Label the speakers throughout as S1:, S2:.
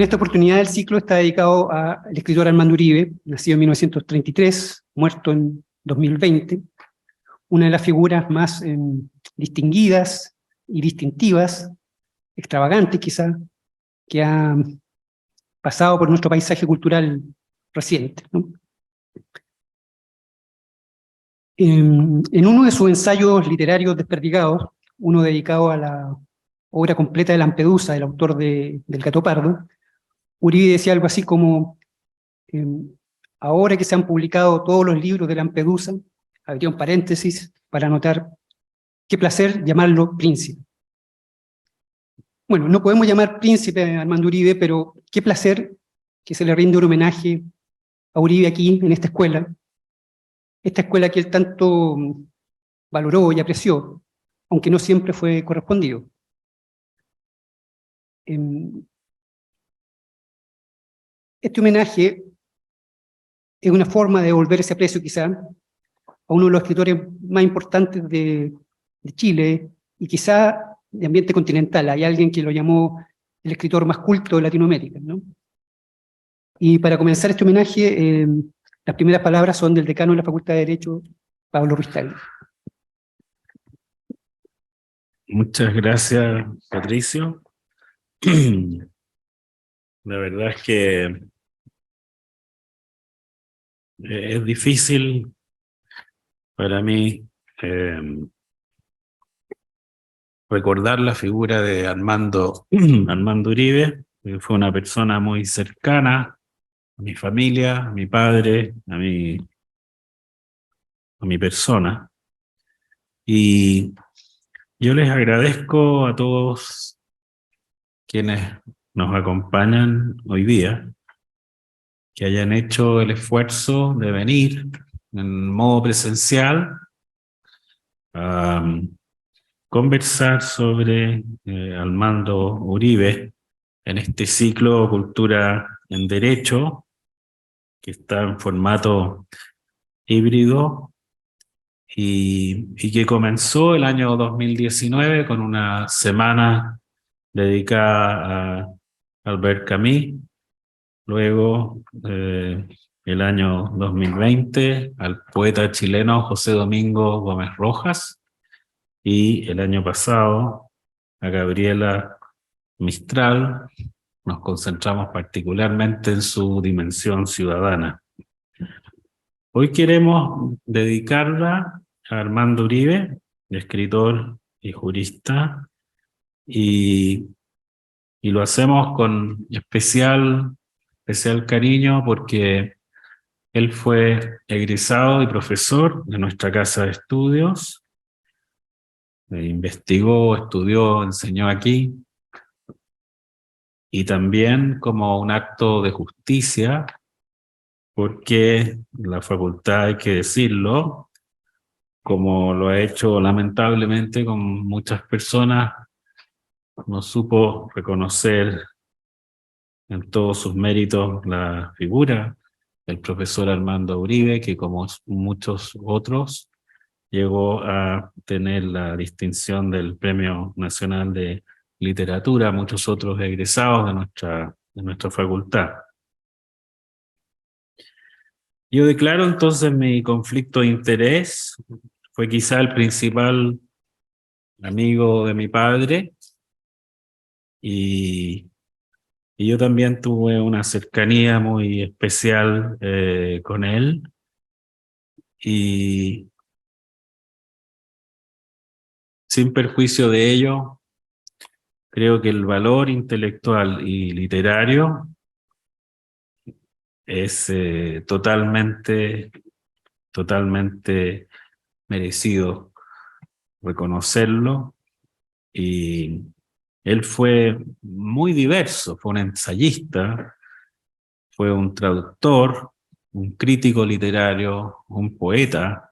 S1: En esta oportunidad el ciclo está dedicado al escritor Armando Uribe, nacido en 1933, muerto en 2020, una de las figuras más distinguidas y distintivas, extravagantes quizá, que ha pasado por nuestro paisaje cultural reciente, ¿no? En uno de sus ensayos literarios desperdigados, uno dedicado a la obra completa de Lampedusa, del autor del Gato Pardo, Uribe decía algo así como, eh, ahora que se han publicado todos los libros de Lampedusa, abrió un paréntesis para anotar, qué placer llamarlo príncipe. Bueno, no podemos llamar príncipe a Armando Uribe, pero qué placer que se le rinde un homenaje a Uribe aquí, en esta escuela que él tanto valoró y apreció, aunque no siempre fue correspondido. Este homenaje es una forma de devolver ese aprecio quizá a uno de los escritores más importantes de Chile y quizá de ambiente continental. Hay alguien que lo llamó el escritor más culto de Latinoamérica, ¿no? Y para comenzar este homenaje, las primeras palabras son del decano de la Facultad de Derecho, Pablo Ruiz-Tagle.
S2: Muchas gracias, Patricio. La verdad es que es difícil para mí recordar la figura de Armando Uribe, que fue una persona muy cercana a mi familia, a mi padre, a mi persona. Y yo les agradezco a todos quienes nos acompañan hoy día, que hayan hecho el esfuerzo de venir en modo presencial a conversar sobre Armando Uribe en este ciclo Cultura en Derecho, que está en formato híbrido y que comenzó el año 2019 con una semana dedicada a Albert Camus, luego el año 2020 al poeta chileno José Domingo Gómez Rojas y el año pasado a Gabriela Mistral. Nos concentramos particularmente en su dimensión ciudadana. Hoy queremos dedicarla a Armando Uribe, escritor y jurista, y lo hacemos con especial cariño porque él fue egresado y profesor de nuestra casa de estudios, investigó, estudió, enseñó aquí, y también como un acto de justicia, porque la facultad, hay que decirlo, como lo ha hecho lamentablemente con muchas personas, no supo reconocer en todos sus méritos la figura del profesor Armando Uribe, que como muchos otros llegó a tener la distinción del Premio Nacional de Literatura, muchos otros egresados de nuestra facultad. Yo declaro entonces mi conflicto de interés. Fue quizá el principal amigo de mi padre y yo también tuve una cercanía muy especial con él, y sin perjuicio de ello, creo que el valor intelectual y literario es totalmente merecido reconocerlo. Y él fue muy diverso, fue un ensayista, fue un traductor, un crítico literario, un poeta,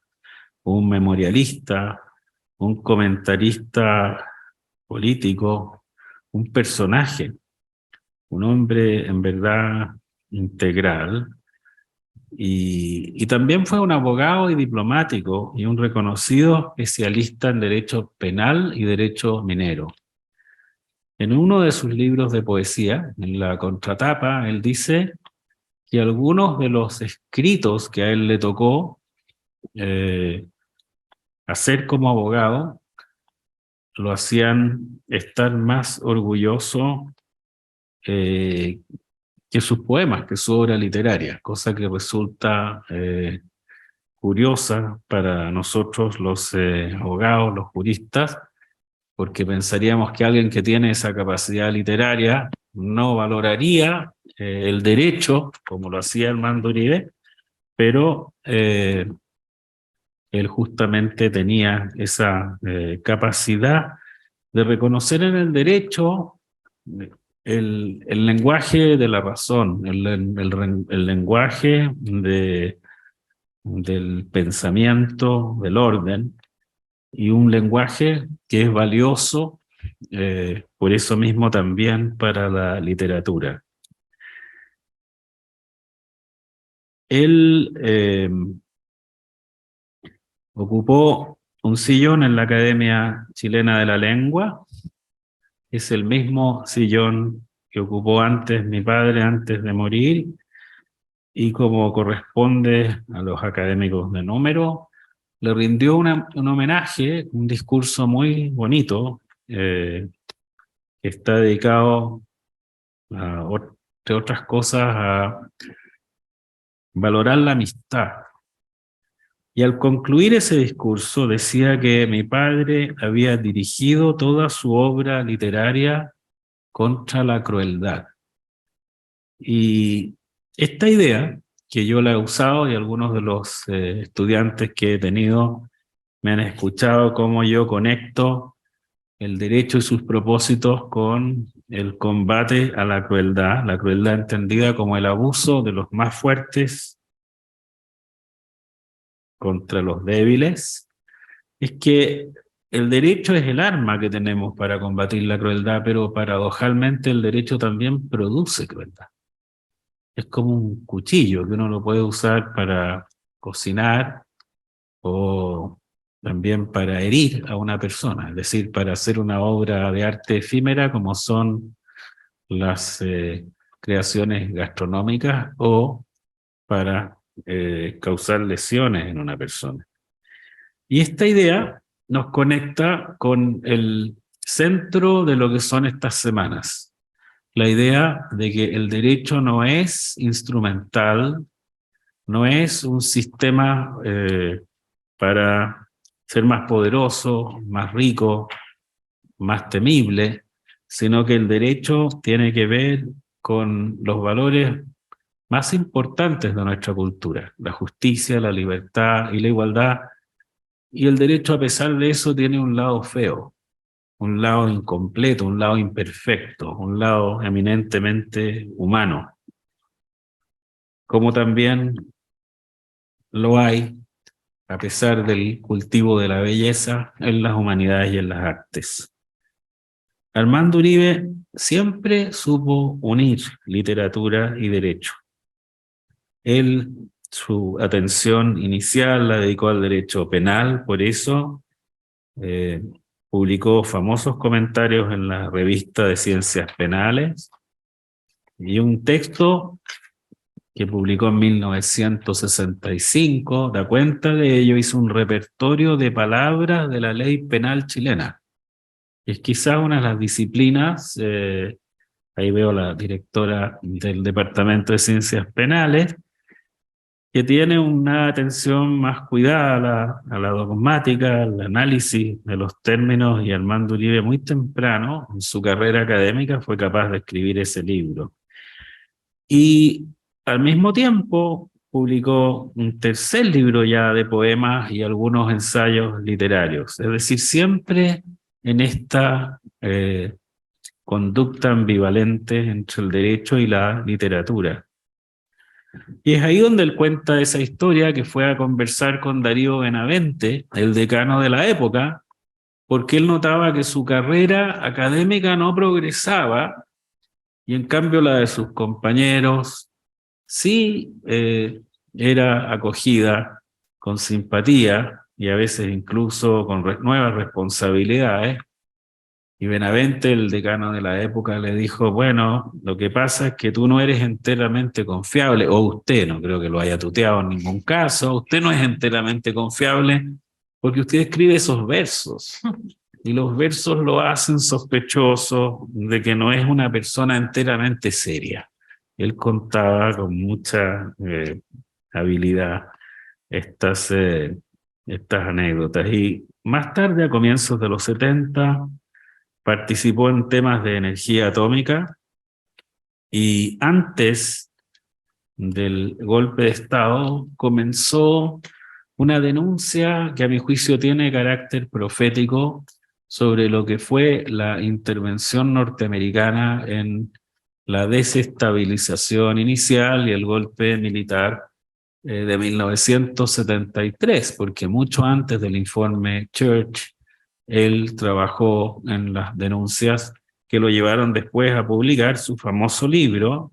S2: un memorialista, un comentarista político, un personaje, un hombre en verdad integral, y también fue un abogado y diplomático y un reconocido especialista en derecho penal y derecho minero. En uno de sus libros de poesía, en la contratapa, él dice que algunos de los escritos que a él le tocó hacer como abogado lo hacían estar más orgulloso que sus poemas, que su obra literaria, cosa que resulta curiosa para nosotros los abogados, los juristas, porque pensaríamos que alguien que tiene esa capacidad literaria no valoraría el derecho, como lo hacía Armando Uribe, pero él justamente tenía esa capacidad de reconocer en el derecho el lenguaje de la razón, el lenguaje del pensamiento, del orden, y un lenguaje que es valioso por eso mismo también para la literatura. Él ocupó un sillón en la Academia Chilena de la Lengua. Es el mismo sillón que ocupó antes mi padre, antes de morir, y como corresponde a los académicos de número, le rindió un homenaje, un discurso muy bonito, que está dedicado, entre otras cosas, a valorar la amistad. Y al concluir ese discurso decía que mi padre había dirigido toda su obra literaria contra la crueldad. Y esta idea, que yo la he usado y algunos de los estudiantes que he tenido me han escuchado cómo yo conecto el derecho y sus propósitos con el combate a la crueldad entendida como el abuso de los más fuertes contra los débiles, es que el derecho es el arma que tenemos para combatir la crueldad, pero paradojalmente el derecho también produce crueldad. Es como un cuchillo que uno lo puede usar para cocinar o también para herir a una persona, es decir, para hacer una obra de arte efímera como son las creaciones gastronómicas o para causar lesiones en una persona. Y esta idea nos conecta con el centro de lo que son estas semanas. La idea de que el derecho no es instrumental, no es un sistema para ser más poderoso, más rico, más temible, sino que el derecho tiene que ver con los valores más importantes de nuestra cultura: la justicia, la libertad y la igualdad. Y el derecho, a pesar de eso, tiene un lado feo, un lado incompleto, un lado imperfecto, un lado eminentemente humano, como también lo hay, a pesar del cultivo de la belleza, en las humanidades y en las artes. Armando Uribe siempre supo unir literatura y derecho. Él, su atención inicial la dedicó al derecho penal, por eso publicó famosos comentarios en la revista de Ciencias Penales y un texto que publicó en 1965, da cuenta de ello, hizo un repertorio de palabras de la ley penal chilena. Es quizás una de las disciplinas, ahí veo la directora del Departamento de Ciencias Penales, que tiene una atención más cuidada a la dogmática, al análisis de los términos, y Armando Uribe muy temprano en su carrera académica fue capaz de escribir ese libro. Y al mismo tiempo publicó un tercer libro ya de poemas y algunos ensayos literarios, es decir, siempre en esta conducta ambivalente entre el derecho y la literatura. Y es ahí donde él cuenta esa historia, que fue a conversar con Darío Benavente, el decano de la época, porque él notaba que su carrera académica no progresaba y en cambio la de sus compañeros sí era acogida con simpatía y a veces incluso con nuevas responsabilidades. Y Benavente, el decano de la época, le dijo, bueno, lo que pasa es que tú no eres enteramente confiable, o usted, no creo que lo haya tuteado en ningún caso, usted no es enteramente confiable porque usted escribe esos versos. Y los versos lo hacen sospechoso de que no es una persona enteramente seria. Él contaba con mucha habilidad estas, estas anécdotas. Y más tarde, a comienzos de los 70, participó en temas de energía atómica y antes del golpe de Estado comenzó una denuncia que a mi juicio tiene carácter profético sobre lo que fue la intervención norteamericana en la desestabilización inicial y el golpe militar de 1973, porque mucho antes del informe Church, él trabajó en las denuncias que lo llevaron después a publicar su famoso libro,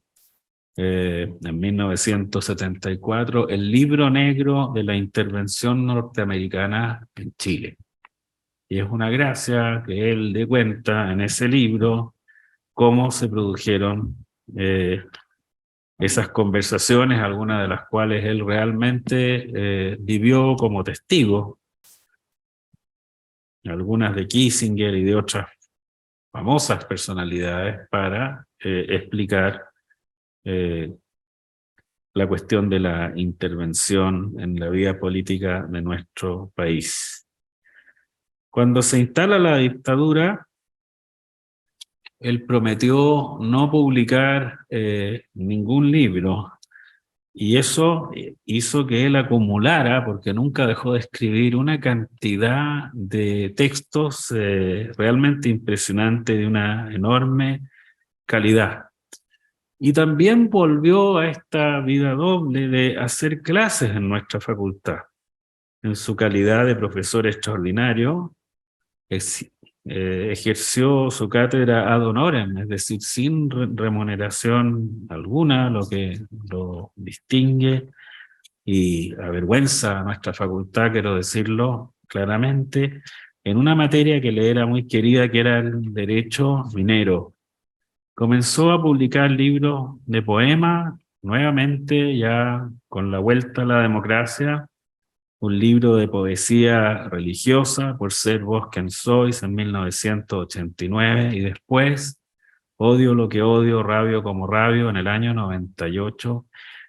S2: en 1974, el libro negro de la intervención norteamericana en Chile. Y es una gracia que él dé cuenta en ese libro cómo se produjeron esas conversaciones, algunas de las cuales él realmente vivió como testigo, algunas de Kissinger y de otras famosas personalidades, para explicar la cuestión de la intervención en la vida política de nuestro país. Cuando se instala la dictadura, él prometió no publicar ningún libro, y eso hizo que él acumulara, porque nunca dejó de escribir, una cantidad de textos realmente impresionante, de una enorme calidad. Y también volvió a esta vida doble de hacer clases en nuestra facultad. En su calidad de profesor extraordinario, ejerció su cátedra ad honorem, es decir, sin remuneración alguna, lo que lo distingue y avergüenza a nuestra facultad, quiero decirlo claramente, en una materia que le era muy querida, que era el derecho minero. Comenzó a publicar libros de poemas, nuevamente ya con la vuelta a la democracia, un libro de poesía religiosa, Por ser vos quien sois, en 1989, y después Odio lo que odio, rabio como rabio, en el año 98,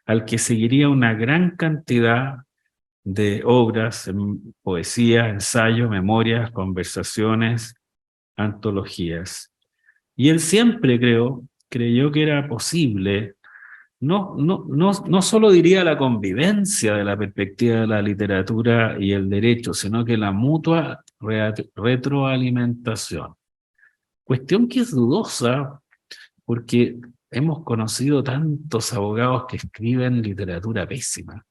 S2: al que seguiría una gran cantidad de obras en poesía, ensayo, memorias, conversaciones, antologías. Y él siempre creyó que era posible, no solo diría la convivencia de la perspectiva de la literatura y el derecho, sino que la mutua retroalimentación. Cuestión que es dudosa porque hemos conocido tantos abogados que escriben literatura pésima,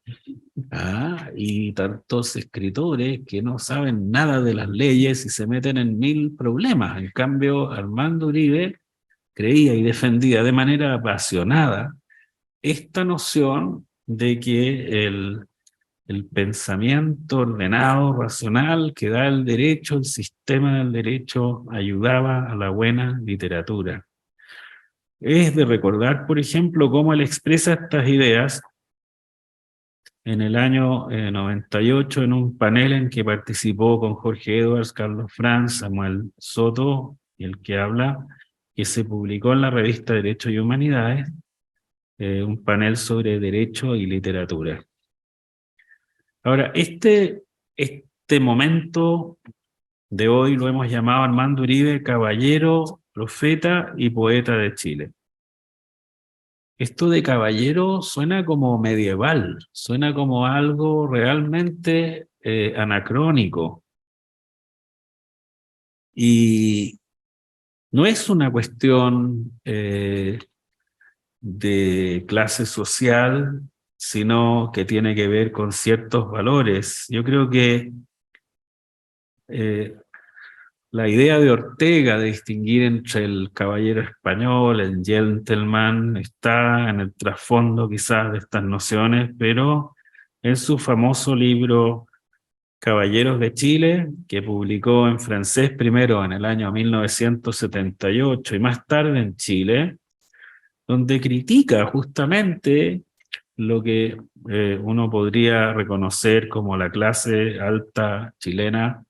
S2: y tantos escritores que no saben nada de las leyes y se meten en mil problemas. En cambio, Armando Uribe creía y defendía de manera apasionada esta noción de que el pensamiento ordenado, racional, que da el derecho, el sistema del derecho, ayudaba a la buena literatura. Es de recordar, por ejemplo, cómo él expresa estas ideas en el año 98 en un panel en que participó con Jorge Edwards, Carlos Franz, Samuel Soto, y el que habla, que se publicó en la revista Derecho y Humanidades, un panel sobre derecho y literatura. Ahora, este momento de hoy lo hemos llamado Armando Uribe caballero, profeta y poeta de Chile. Esto de caballero suena como medieval, suena como algo realmente anacrónico. Y no es una cuestión de clase social, sino que tiene que ver con ciertos valores. Yo creo que la idea de Ortega de distinguir entre el caballero español, el gentleman, está en el trasfondo quizás de estas nociones, pero en su famoso libro Caballeros de Chile, que publicó en francés primero en el año 1978 y más tarde en Chile, donde critica justamente lo que uno podría reconocer como la clase alta chilena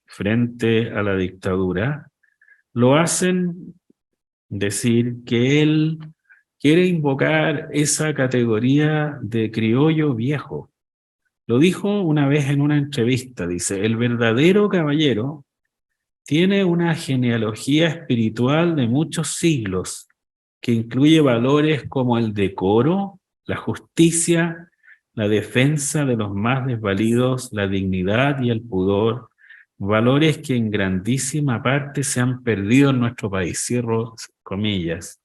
S2: frente a la dictadura. Lo hacen decir que él quiere invocar esa categoría de criollo viejo. Lo dijo una vez en una entrevista, dice, el verdadero caballero tiene una genealogía espiritual de muchos siglos que incluye valores como el decoro, la justicia, la defensa de los más desvalidos, la dignidad y el pudor, valores que en grandísima parte se han perdido en nuestro país. Cierro comillas.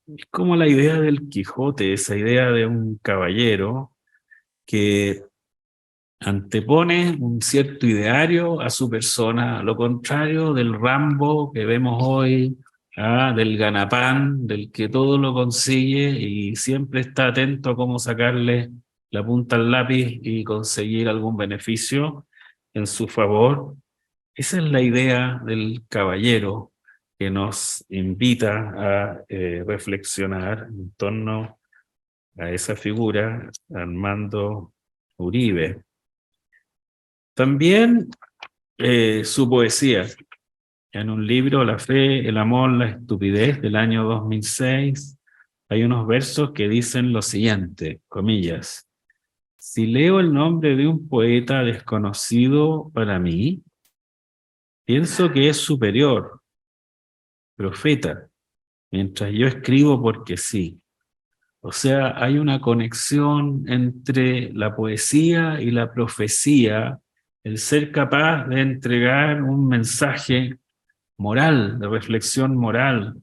S2: Es como la idea del Quijote, esa idea de un caballero que antepone un cierto ideario a su persona, a lo contrario del Rambo que vemos hoy, del ganapán, del que todo lo consigue y siempre está atento a cómo sacarle la punta al lápiz y conseguir algún beneficio en su favor. Esa es la idea del caballero que nos invita a reflexionar en torno a esa figura, Armando Uribe. También su poesía, en un libro, La fe, el amor, la estupidez, del año 2006, hay unos versos que dicen lo siguiente, comillas, si leo el nombre de un poeta desconocido para mí, pienso que es superior, profeta, mientras yo escribo porque sí. O sea, hay una conexión entre la poesía y la profecía, el ser capaz de entregar un mensaje moral, de reflexión moral,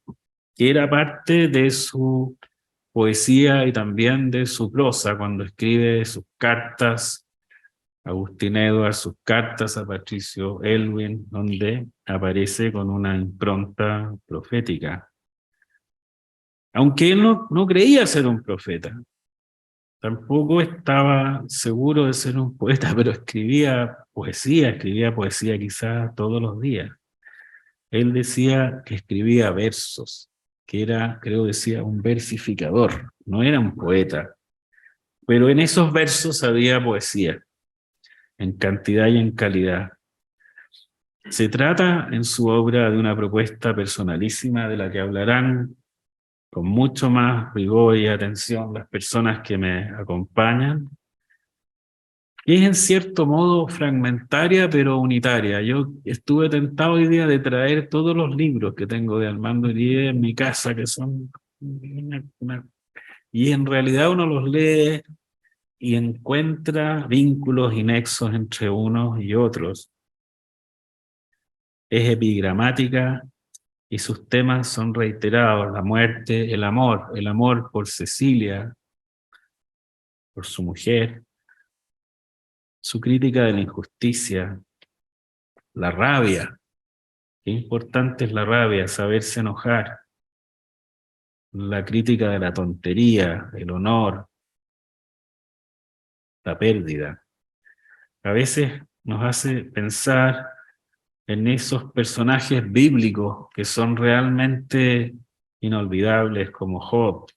S2: que era parte de su poesía y también de su prosa, cuando escribe sus cartas, Agustín Edwards, sus cartas a Patricio Aylwin, donde aparece con una impronta profética. Aunque él no creía ser un profeta, tampoco estaba seguro de ser un poeta, pero escribía poesía quizás todos los días. Él decía que escribía versos, que era, creo decía, un versificador, no era un poeta. Pero en esos versos había poesía, en cantidad y en calidad. Se trata en su obra de una propuesta personalísima de la que hablarán con mucho más rigor y atención las personas que me acompañan, y es en cierto modo fragmentaria pero unitaria. Yo estuve tentado hoy día de traer todos los libros que tengo de Armando Uribe en mi casa, que son y en realidad uno los lee y encuentra vínculos y nexos entre unos y otros. Es epigramática y sus temas son reiterados: la muerte, el amor por Cecilia, por su mujer, su crítica de la injusticia, la rabia. Qué importante es la rabia, saberse enojar, la crítica de la tontería, el honor, la pérdida. A veces nos hace pensar en esos personajes bíblicos que son realmente inolvidables, como Job,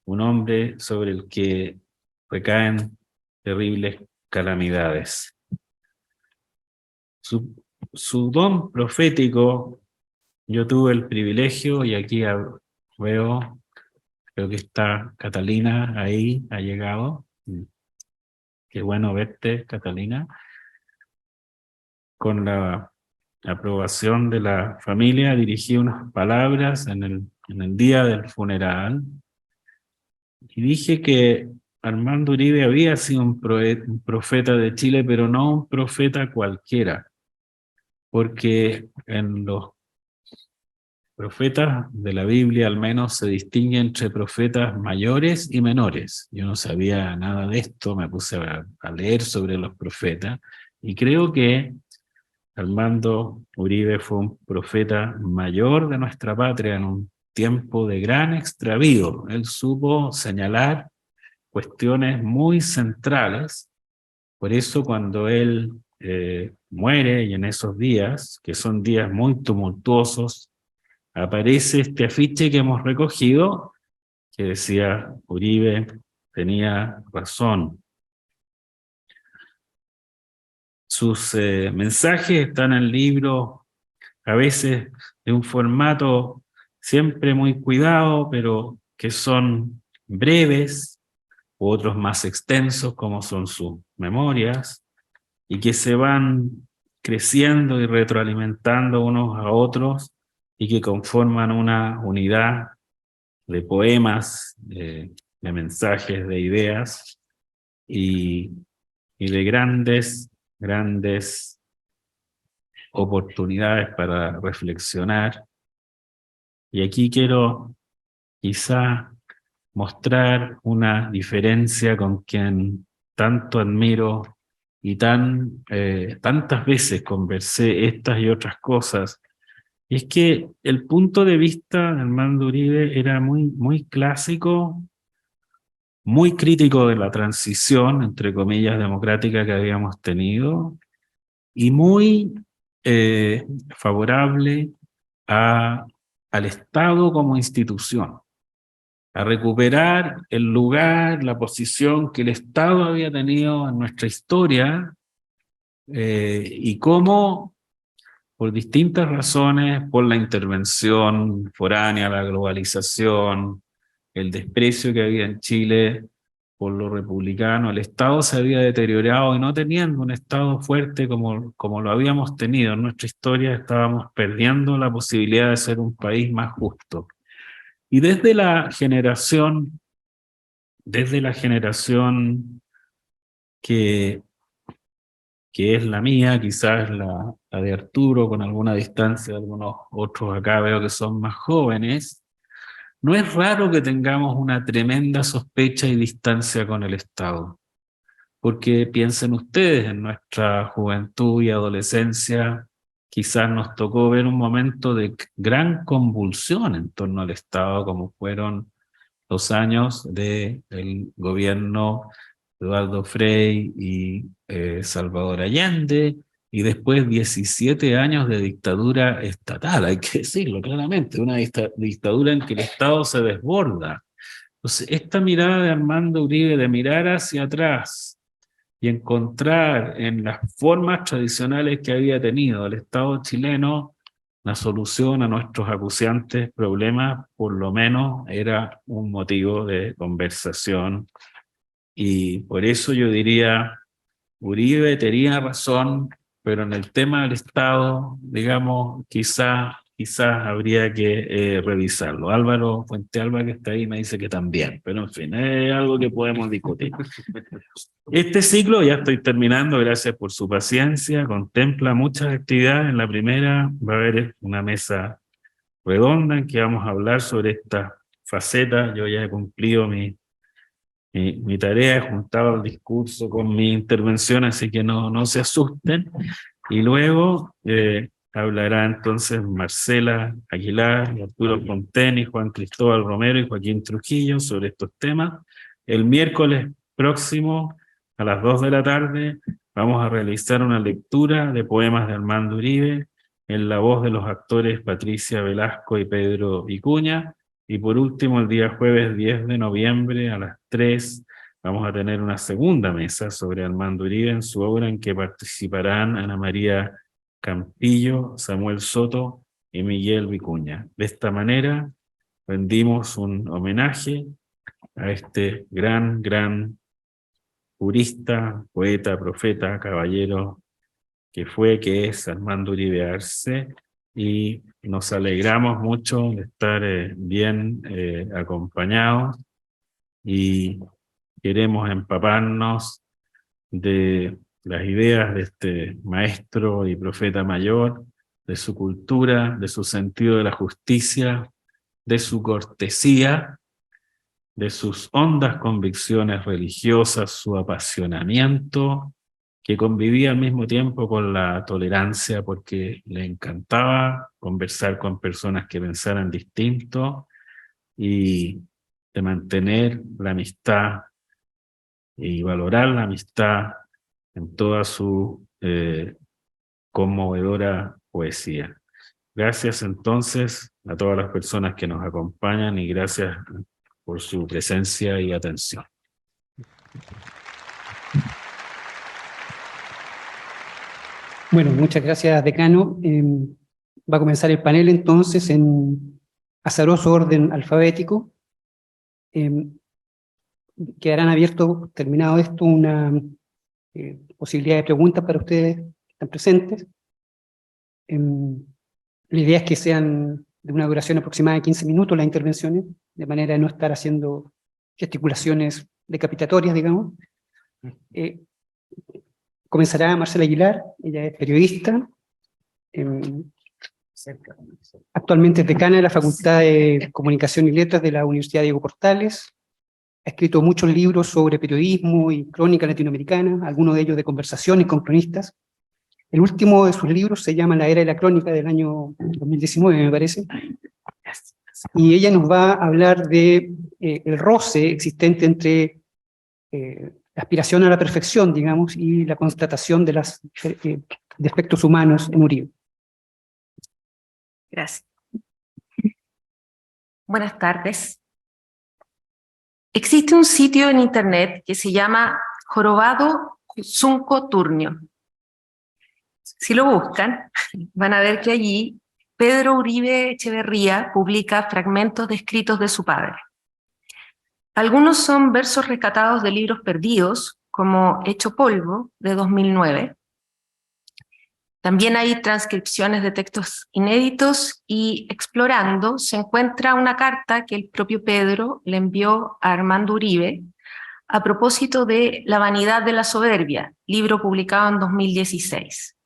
S2: un hombre sobre el que recaen terribles calamidades. Su don profético, yo tuve el privilegio, y aquí veo, creo que está Catalina ahí, ha llegado. Qué bueno verte, Catalina. Con la aprobación de la familia, dirigí unas palabras en el día del funeral y dije que Armando Uribe había sido un profeta de Chile, pero no un profeta cualquiera, porque en los profetas de la Biblia al menos se distingue entre profetas mayores y menores. Yo no sabía nada de esto, me puse a leer sobre los profetas y creo que Armando Uribe fue un profeta mayor de nuestra patria en un tiempo de gran extravío. Él supo señalar cuestiones muy centrales Por eso cuando él muere, y en esos días, que son días muy tumultuosos, aparece este afiche que hemos recogido, que decía: Uribe tenía razón. Sus mensajes están en el libro, a veces de un formato siempre muy cuidado, pero que son breves, u otros más extensos, como son sus memorias, y que se van creciendo y retroalimentando unos a otros, y que conforman una unidad de poemas, de mensajes, de ideas, y, y de grandes oportunidades para reflexionar. Y aquí quiero quizá mostrar una diferencia con quien tanto admiro y tantas veces conversé estas y otras cosas. Y es que el punto de vista de Armando Uribe era muy clásico, muy crítico de la transición, entre comillas, democrática que habíamos tenido, y muy favorable a, al Estado como institución, a recuperar el lugar, la posición que el Estado había tenido en nuestra historia, y cómo, por distintas razones, por la intervención foránea, la globalización, el desprecio que había en Chile por lo republicano, el Estado se había deteriorado, y no teniendo un Estado fuerte como lo habíamos tenido en nuestra historia, estábamos perdiendo la posibilidad de ser un país más justo. Y desde la generación que, que es la mía, quizás la de Arturo, con alguna distancia, algunos otros acá veo que son más jóvenes, no es raro que tengamos una tremenda sospecha y distancia con el Estado. Porque piensen ustedes, en nuestra juventud y adolescencia, quizás nos tocó ver un momento de gran convulsión en torno al Estado, como fueron los años del gobierno de Eduardo Frei y Salvador Allende, y después 17 años de dictadura estatal, hay que decirlo claramente, una dictadura en que el Estado se desborda. Entonces, esta mirada de Armando Uribe, de mirar hacia atrás y encontrar en las formas tradicionales que había tenido el Estado chileno la solución a nuestros acuciantes problemas, por lo menos era un motivo de conversación. Y por eso yo diría, Uribe tenía razón, pero en el tema del Estado, digamos, quizás habría que revisarlo. Álvaro Fuentealba, que está ahí, me dice que también, pero en fin, es algo que podemos discutir. Este ciclo, ya estoy terminando, gracias por su paciencia, contempla muchas actividades. En la primera va a haber una mesa redonda en que vamos a hablar sobre esta faceta. Yo ya he cumplido mi tarea, he juntado el discurso con mi intervención, así que no se asusten. Y luego hablará entonces Marcela Aguilar, y Arturo Fonten, Juan Cristóbal Romero y Joaquín Trujillo sobre estos temas. El miércoles próximo, a las 2 de la tarde, vamos a realizar una lectura de poemas de Armando Uribe en la voz de los actores Patricia Velasco y Pedro Vicuña. Y por último, el día jueves 10 de noviembre a las 3 vamos a tener una segunda mesa sobre Armando Uribe en su obra, en que participarán Ana María Campillo, Samuel Soto y Miguel Vicuña. De esta manera rendimos un homenaje a este gran jurista, poeta, profeta, caballero que es Armando Uribe Arce, y nos alegramos mucho de estar bien acompañados, y queremos empaparnos de las ideas de este maestro y profeta mayor, de su cultura, de su sentido de la justicia, de su cortesía, de sus hondas convicciones religiosas, su apasionamiento, que convivía al mismo tiempo con la tolerancia, porque le encantaba conversar con personas que pensaran distinto, y de mantener la amistad y valorar la amistad en toda su conmovedora poesía. Gracias entonces a todas las personas que nos acompañan y gracias por su presencia y atención.
S1: Bueno, muchas gracias, decano. Va a comenzar el panel entonces en azaroso orden alfabético. Quedarán abiertos, terminado esto, una posibilidad de preguntas para ustedes que están presentes. La idea es que sean de una duración aproximada de 15 minutos las intervenciones, de manera de no estar haciendo gesticulaciones decapitatorias, digamos. Comenzará Marcela Aguilar, ella es periodista, actualmente es decana de la Facultad de Comunicación y Letras de la Universidad Diego Portales, ha escrito muchos libros sobre periodismo y crónica latinoamericana, algunos de ellos de conversaciones con cronistas. El último de sus libros se llama La Era de la Crónica, del año 2019, me parece. Y ella nos va a hablar de el roce existente entre la aspiración a la perfección, digamos, y la constatación de los defectos humanos en Uribe.
S3: Gracias. Buenas tardes. Existe un sitio en internet que se llama Jorobado Junco Turnio. Si lo buscan, van a ver que allí Pedro Uribe Echeverría publica fragmentos de escritos de su padre. Algunos son versos rescatados de libros perdidos, como Hecho Polvo, de 2009. También hay transcripciones de textos inéditos y explorando se encuentra una carta que el propio Pedro le envió a Armando Uribe a propósito de La vanidad de la soberbia, libro publicado en 2016.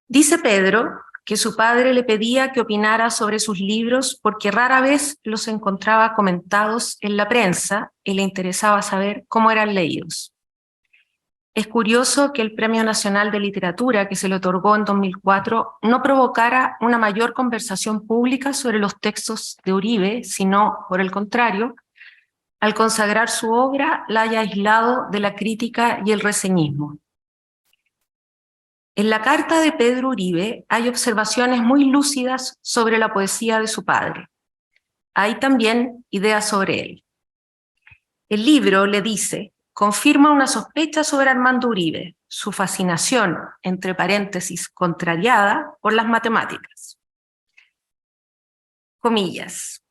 S3: Dice Pedro que su padre le pedía que opinara sobre sus libros porque rara vez los encontraba comentados en la prensa y le interesaba saber cómo eran leídos. Es curioso que el Premio Nacional de Literatura, que se le otorgó en 2004, no provocara una mayor conversación pública sobre los textos de Uribe, sino, por el contrario, al consagrar su obra, la haya aislado de la crítica y el reseñismo. En la carta de Pedro Uribe hay observaciones muy lúcidas sobre la poesía de su padre. Hay también ideas sobre él. El libro, le dice, confirma una sospecha sobre Armando Uribe, su fascinación, entre paréntesis, contrariada por las matemáticas. Comillas.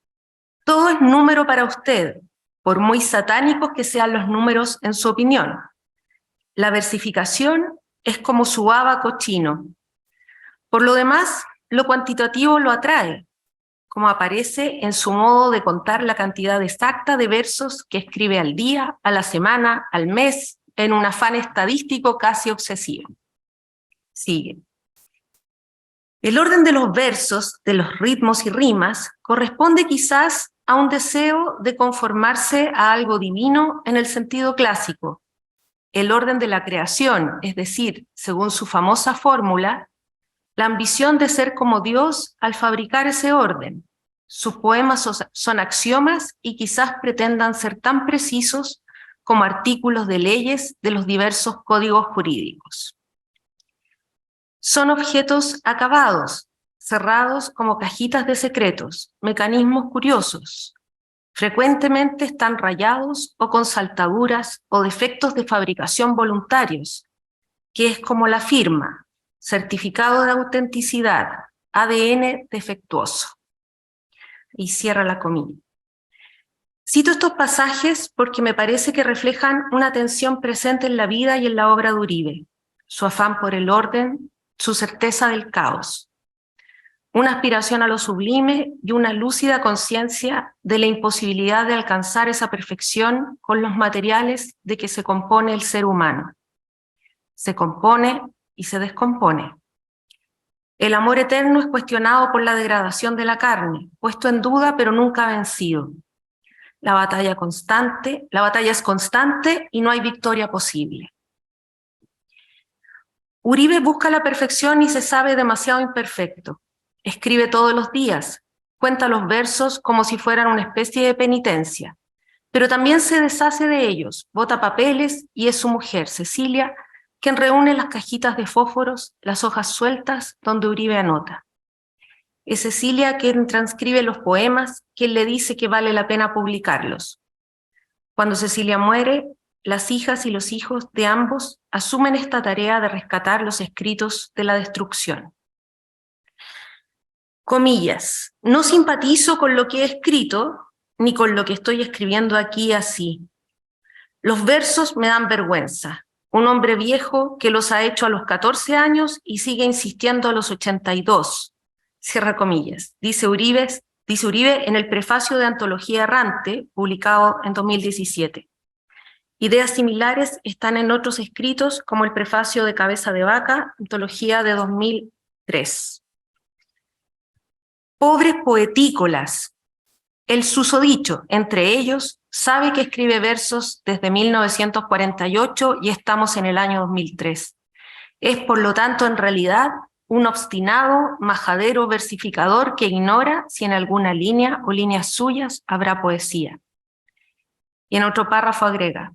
S3: Todo es número para usted, por muy satánicos que sean los números en su opinión. La versificación es como su ábaco chino. Por lo demás, lo cuantitativo lo atrae, como aparece en su modo de contar la cantidad exacta de versos que escribe al día, a la semana, al mes, en un afán estadístico casi obsesivo. Sigue. El orden de los versos, de los ritmos y rimas, corresponde quizás a un deseo de conformarse a algo divino en el sentido clásico. El orden de la creación, es decir, según su famosa fórmula, la ambición de ser como Dios al fabricar ese orden. Sus poemas son axiomas y quizás pretendan ser tan precisos como artículos de leyes de los diversos códigos jurídicos. Son objetos acabados, cerrados como cajitas de secretos, mecanismos curiosos. Frecuentemente están rayados o con saltaduras o defectos de fabricación voluntarios, que es como la firma, certificado de autenticidad, ADN defectuoso. Y cierra la comilla. Cito estos pasajes porque me parece que reflejan una tensión presente en la vida y en la obra de Uribe, su afán por el orden, su certeza del caos, una aspiración a lo sublime y una lúcida conciencia de la imposibilidad de alcanzar esa perfección con los materiales de que se compone el ser humano. Se compone y se descompone. El amor eterno es cuestionado por la degradación de la carne, puesto en duda pero nunca vencido. La batalla es constante y no hay victoria posible. Uribe busca la perfección y se sabe demasiado imperfecto. Escribe todos los días, cuenta los versos como si fueran una especie de penitencia. Pero también se deshace de ellos, bota papeles y es su mujer, Cecilia, quien reúne las cajitas de fósforos, las hojas sueltas donde Uribe anota. Es Cecilia quien transcribe los poemas, quien le dice que vale la pena publicarlos. Cuando Cecilia muere, las hijas y los hijos de ambos asumen esta tarea de rescatar los escritos de la destrucción. Comillas, no simpatizo con lo que he escrito, ni con lo que estoy escribiendo aquí así. Los versos me dan vergüenza. Un hombre viejo que los ha hecho a los 14 años y sigue insistiendo a los 82. Cierra comillas. Dice Uribe en el prefacio de Antología Errante, publicado en 2017. Ideas similares están en otros escritos, como el prefacio de Cabeza de Vaca, Antología de 2003. Pobres poetícolas. El susodicho, entre ellos, sabe que escribe versos desde 1948 y estamos en el año 2003. Es, por lo tanto, en realidad, un obstinado, majadero versificador que ignora si en alguna línea o líneas suyas habrá poesía. Y en otro párrafo agrega,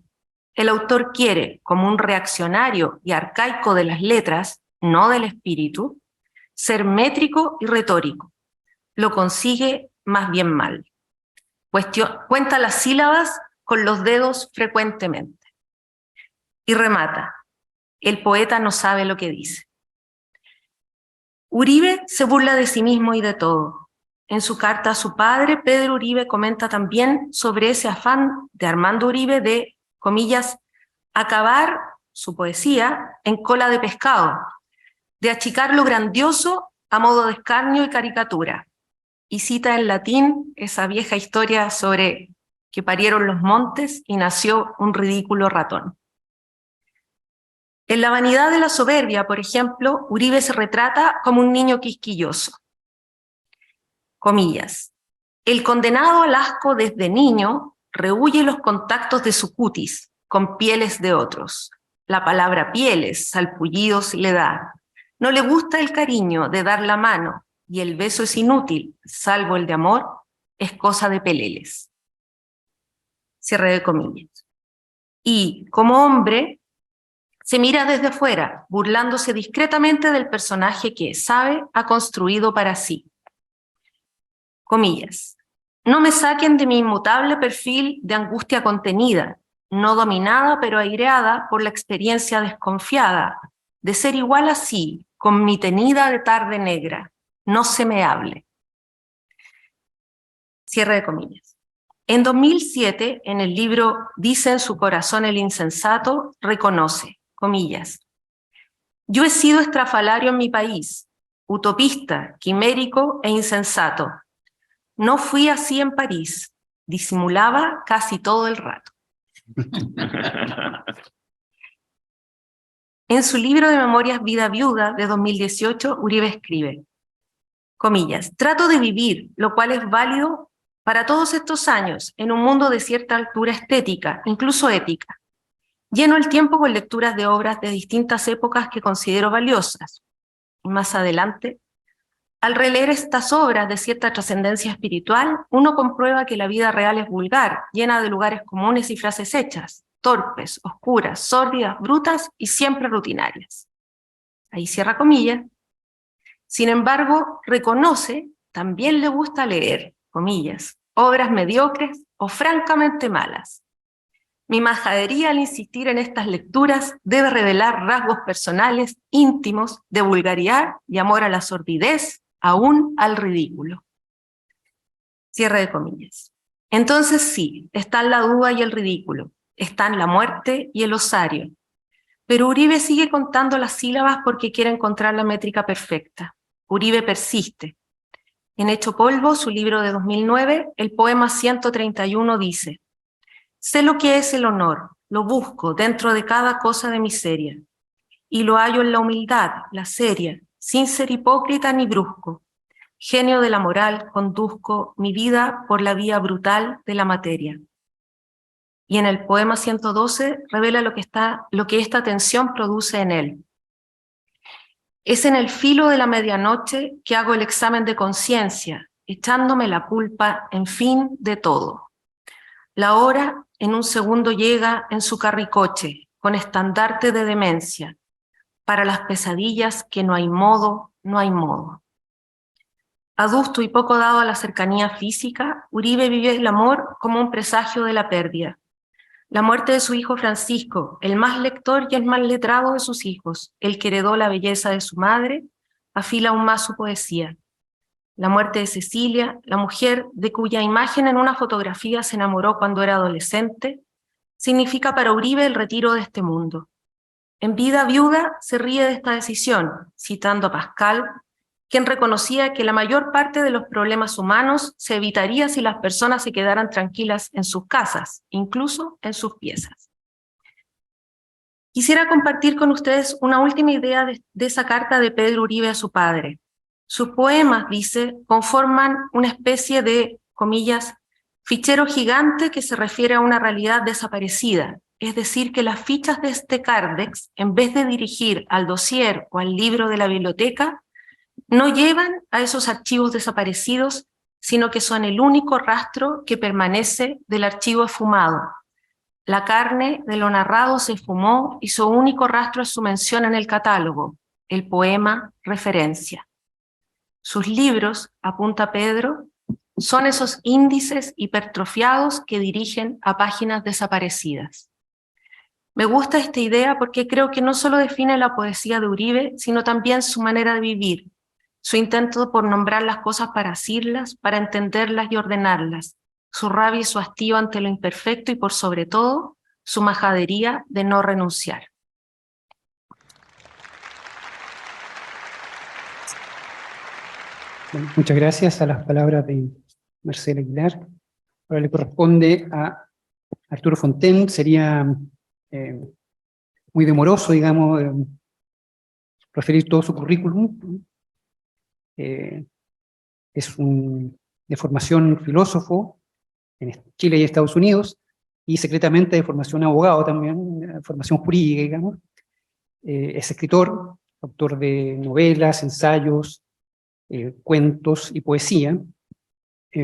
S3: el autor quiere, como un reaccionario y arcaico de las letras, no del espíritu, ser métrico y retórico. Lo consigue más bien mal. Cuenta las sílabas con los dedos frecuentemente. Y remata, el poeta no sabe lo que dice. Uribe se burla de sí mismo y de todo. En su carta a su padre, Pedro Uribe comenta también sobre ese afán de Armando Uribe de, comillas, acabar su poesía en cola de pescado, de achicar lo grandioso a modo de escarnio y caricatura. Y cita en latín esa vieja historia sobre que parieron los montes y nació un ridículo ratón. En La vanidad de la soberbia, por ejemplo, Uribe se retrata como un niño quisquilloso. Comillas. El condenado al asco desde niño rehúye los contactos de su cutis con pieles de otros. La palabra pieles, salpullidos le da. No le gusta el cariño de dar la mano, y el beso es inútil, salvo el de amor, es cosa de peleles. Cierre de comillas. Y, como hombre, se mira desde afuera, burlándose discretamente del personaje que, sabe, ha construido para sí. Comillas. No me saquen de mi inmutable perfil de angustia contenida, no dominada pero aireada por la experiencia desconfiada, de ser igual así, con mi tenida de tarde negra. No se me hable. Cierre de comillas. En 2007, en el libro Dice en su corazón el insensato, reconoce, comillas, yo he sido estrafalario en mi país, utopista, quimérico e insensato. No fui así en París, disimulaba casi todo el rato. En su libro de memorias Vida Viuda de 2018, Uribe escribe, comillas, trato de vivir, lo cual es válido para todos estos años, en un mundo de cierta altura estética, incluso ética. Lleno el tiempo con lecturas de obras de distintas épocas que considero valiosas. Y más adelante, al releer estas obras de cierta trascendencia espiritual, uno comprueba que la vida real es vulgar, llena de lugares comunes y frases hechas, torpes, oscuras, sórdidas, brutas y siempre rutinarias. Ahí cierra comillas. Sin embargo, reconoce, también le gusta leer, comillas, obras mediocres o francamente malas. Mi majadería al insistir en estas lecturas debe revelar rasgos personales, íntimos, de vulgaridad y amor a la sordidez, aún al ridículo. Cierre de comillas. Entonces sí, están la duda y el ridículo, están la muerte y el osario. Pero Uribe sigue contando las sílabas porque quiere encontrar la métrica perfecta. Uribe persiste. En Hecho Polvo, su libro de 2009, el poema 131 dice: sé lo que es el honor, lo busco dentro de cada cosa de miseria, y lo hallo en la humildad, la seria, sin ser hipócrita ni brusco. Genio de la moral, conduzco mi vida por la vía brutal de la materia. Y en el poema 112 revela lo que esta tensión produce en él. Es en el filo de la medianoche que hago el examen de conciencia, echándome la culpa, en fin, de todo. La hora en un segundo llega en su carricoche, con estandarte de demencia, para las pesadillas que no hay modo, no hay modo. Adusto y poco dado a la cercanía física, Uribe vive el amor como un presagio de la pérdida. La muerte de su hijo Francisco, el más lector y el más letrado de sus hijos, el que heredó la belleza de su madre, afila aún más su poesía. La muerte de Cecilia, la mujer de cuya imagen en una fotografía se enamoró cuando era adolescente, significa para Uribe el retiro de este mundo. En vida viuda se ríe de esta decisión, citando a Pascal, quien reconocía que la mayor parte de los problemas humanos se evitaría si las personas se quedaran tranquilas en sus casas, incluso en sus piezas. Quisiera compartir con ustedes una última idea de esa carta de Pedro Uribe a su padre. Sus poemas, dice, conforman una especie de, comillas, fichero gigante que se refiere a una realidad desaparecida, es decir, que las fichas de este cárdex, en vez de dirigir al dossier o al libro de la biblioteca, no llevan a esos archivos desaparecidos, sino que son el único rastro que permanece del archivo esfumado. La carne de lo narrado se esfumó y su único rastro es su mención en el catálogo, el poema referencia. Sus libros, apunta Pedro, son esos índices hipertrofiados que dirigen a páginas desaparecidas. Me gusta esta idea porque creo que no solo define la poesía de Uribe, sino también su manera de vivir, su intento por nombrar las cosas para asirlas, para entenderlas y ordenarlas, su rabia y su hastío ante lo imperfecto y por sobre todo, su majadería de no renunciar.
S1: Bueno, muchas gracias a las palabras de Marcela Aguilar. Ahora le corresponde a Arturo Fontaine. Sería muy demoroso, digamos, referir todo su currículum. Es de formación filósofo en Chile y Estados Unidos, y secretamente de formación abogado también, formación jurídica, digamos. Es escritor, autor de novelas, ensayos, cuentos y poesía.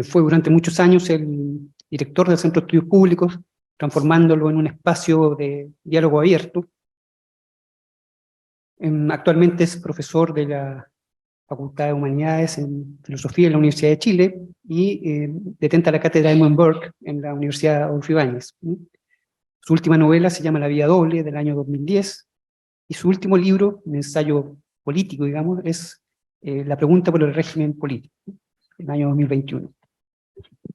S1: Fue durante muchos años el director del Centro de Estudios Públicos, transformándolo en un espacio de diálogo abierto. Actualmente es profesor de la Facultad de Humanidades en Filosofía en la Universidad de Chile y detenta la cátedra Edmund Burke en la Universidad Adolfo Ibáñez. Su última novela se llama La Vía Doble, del año 2010, y su último libro, un ensayo político, digamos, es La Pregunta por el Régimen Político, del año 2021.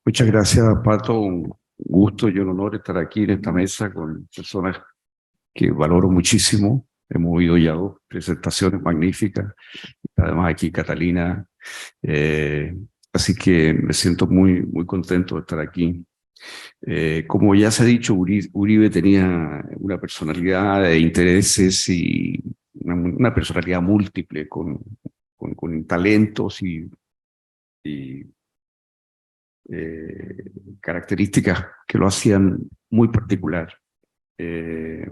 S4: Muchas gracias, Pato. Un gusto y un honor estar aquí en esta mesa con personas que valoro muchísimo. Hemos oído ya dos presentaciones magníficas. Además aquí Catalina. Así que me siento muy contento de estar aquí. Como ya se ha dicho, Uribe tenía una personalidad de intereses y una personalidad múltiple con talentos y características que lo hacían muy particular. Él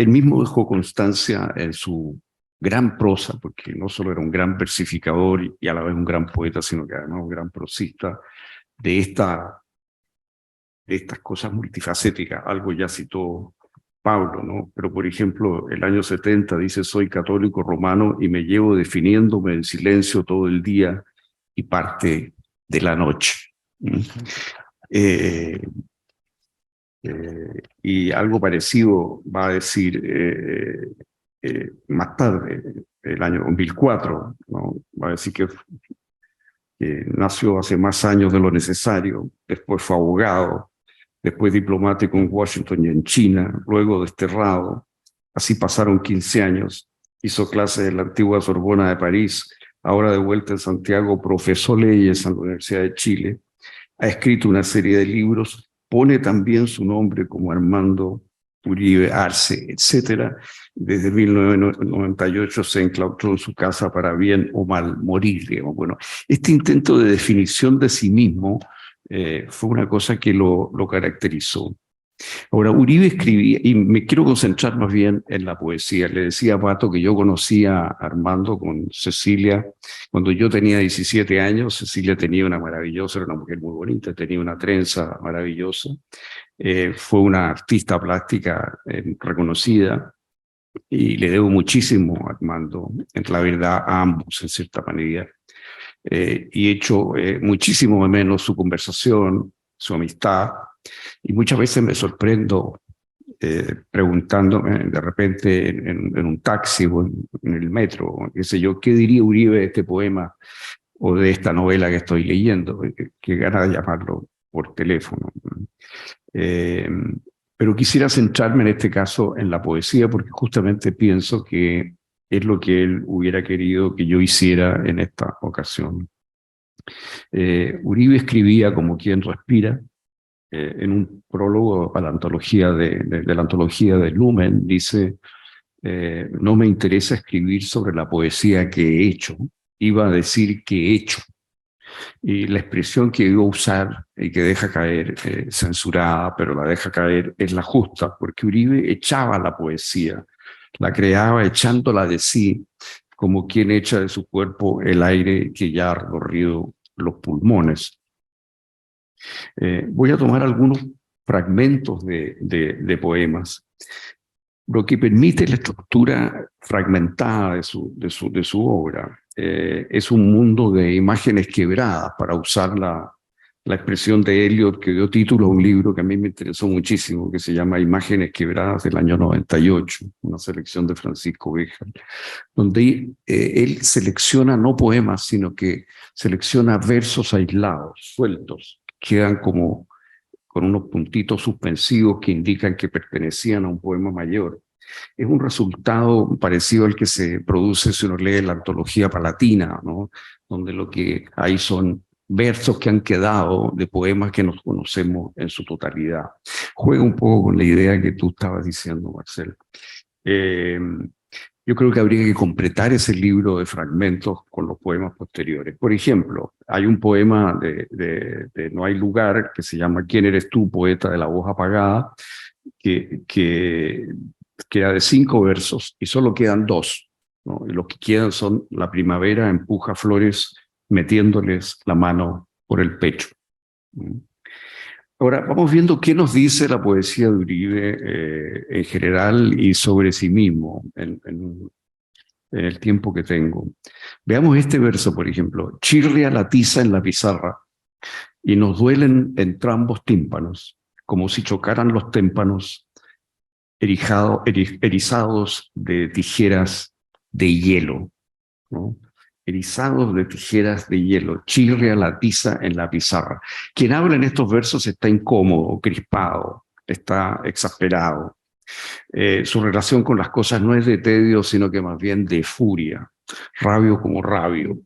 S4: mismo dejó constancia en su gran prosa, porque no solo era un gran versificador y a la vez un gran poeta, sino que además un gran prosista, de estas cosas multifacéticas. Algo ya citó Pablo, ¿no? Pero por ejemplo, el año 70 dice: soy católico romano y me llevo definiéndome en silencio todo el día y parte de la noche. Y algo parecido va a decir más tarde, el año 2004, ¿no? Va a decir que nació hace más años de lo necesario, después fue abogado, después diplomático en Washington y en China, luego desterrado. Así pasaron 15 años, hizo clases en la antigua Sorbona de París, ahora de vuelta en Santiago, profesó leyes en la Universidad de Chile, ha escrito una serie de libros, pone también su nombre como Armando Uribe Arce, etc. Desde 1998 se enclaustró en su casa para bien o mal morir, digamos. Bueno, este intento de definición de sí mismo fue una cosa que lo caracterizó. Ahora, Uribe escribía, y me quiero concentrar más bien en la poesía. Le decía a Pato que yo conocí a Armando con Cecilia cuando yo tenía 17 años. Cecilia tenía una maravillosa, era una mujer muy bonita, tenía una trenza maravillosa. Fue una artista plástica reconocida y le debo muchísimo a Armando, en la verdad a ambos en cierta manera. Y echo muchísimo menos su conversación, su amistad, y muchas veces me sorprendo preguntándome de repente en un taxi o en el metro, qué sé yo, ¿qué diría Uribe de este poema o de esta novela que estoy leyendo? Qué ganas de llamarlo por teléfono. Pero quisiera centrarme en este caso en la poesía porque justamente pienso que es lo que él hubiera querido que yo hiciera en esta ocasión. Uribe escribía como quien respira. En un prólogo a la antología de la antología de Lumen, dice, no me interesa escribir sobre la poesía que he hecho, iba a decir que he hecho. Y la expresión que iba a usar y que deja caer, censurada, pero la deja caer, es la justa, porque Uribe echaba la poesía, la creaba echándola de sí, como quien echa de su cuerpo el aire que ya ha recorrido los pulmones. Voy a tomar algunos fragmentos de poemas. Lo que permite la estructura fragmentada de su obra es un mundo de imágenes quebradas, para usar la expresión de Eliot, que dio título a un libro que a mí me interesó muchísimo, que se llama Imágenes Quebradas, del año 98, una selección de Francisco Béjar, donde él selecciona no poemas, sino que selecciona versos aislados, sueltos, quedan como con unos puntitos suspensivos que indican que pertenecían a un poema mayor. Es un resultado parecido al que se produce si uno lee la antología palatina, ¿no? Donde lo que hay son versos que han quedado de poemas que nos conocemos en su totalidad. Juega un poco con la idea que tú estabas diciendo, Marcelo. Yo creo que habría que completar ese libro de fragmentos con los poemas posteriores. Por ejemplo, hay un poema de No hay lugar que se llama ¿Quién eres tú, poeta de la voz apagada?, que queda de 5 versos y solo quedan 2, ¿no? Y los que quedan son: la primavera empuja flores metiéndoles la mano por el pecho. Ahora, vamos viendo qué nos dice la poesía de Uribe en general y sobre sí mismo en el tiempo que tengo. Veamos este verso, por ejemplo. Chirria la tiza en la pizarra y nos duelen entrambos tímpanos, como si chocaran los témpanos erizados de tijeras de hielo, ¿no? Erizados de tijeras de hielo, chirria la tiza en la pizarra. Quien habla en estos versos está incómodo, crispado, está exasperado. Su relación con las cosas no es de tedio, sino que más bien de furia, rabio como rabio,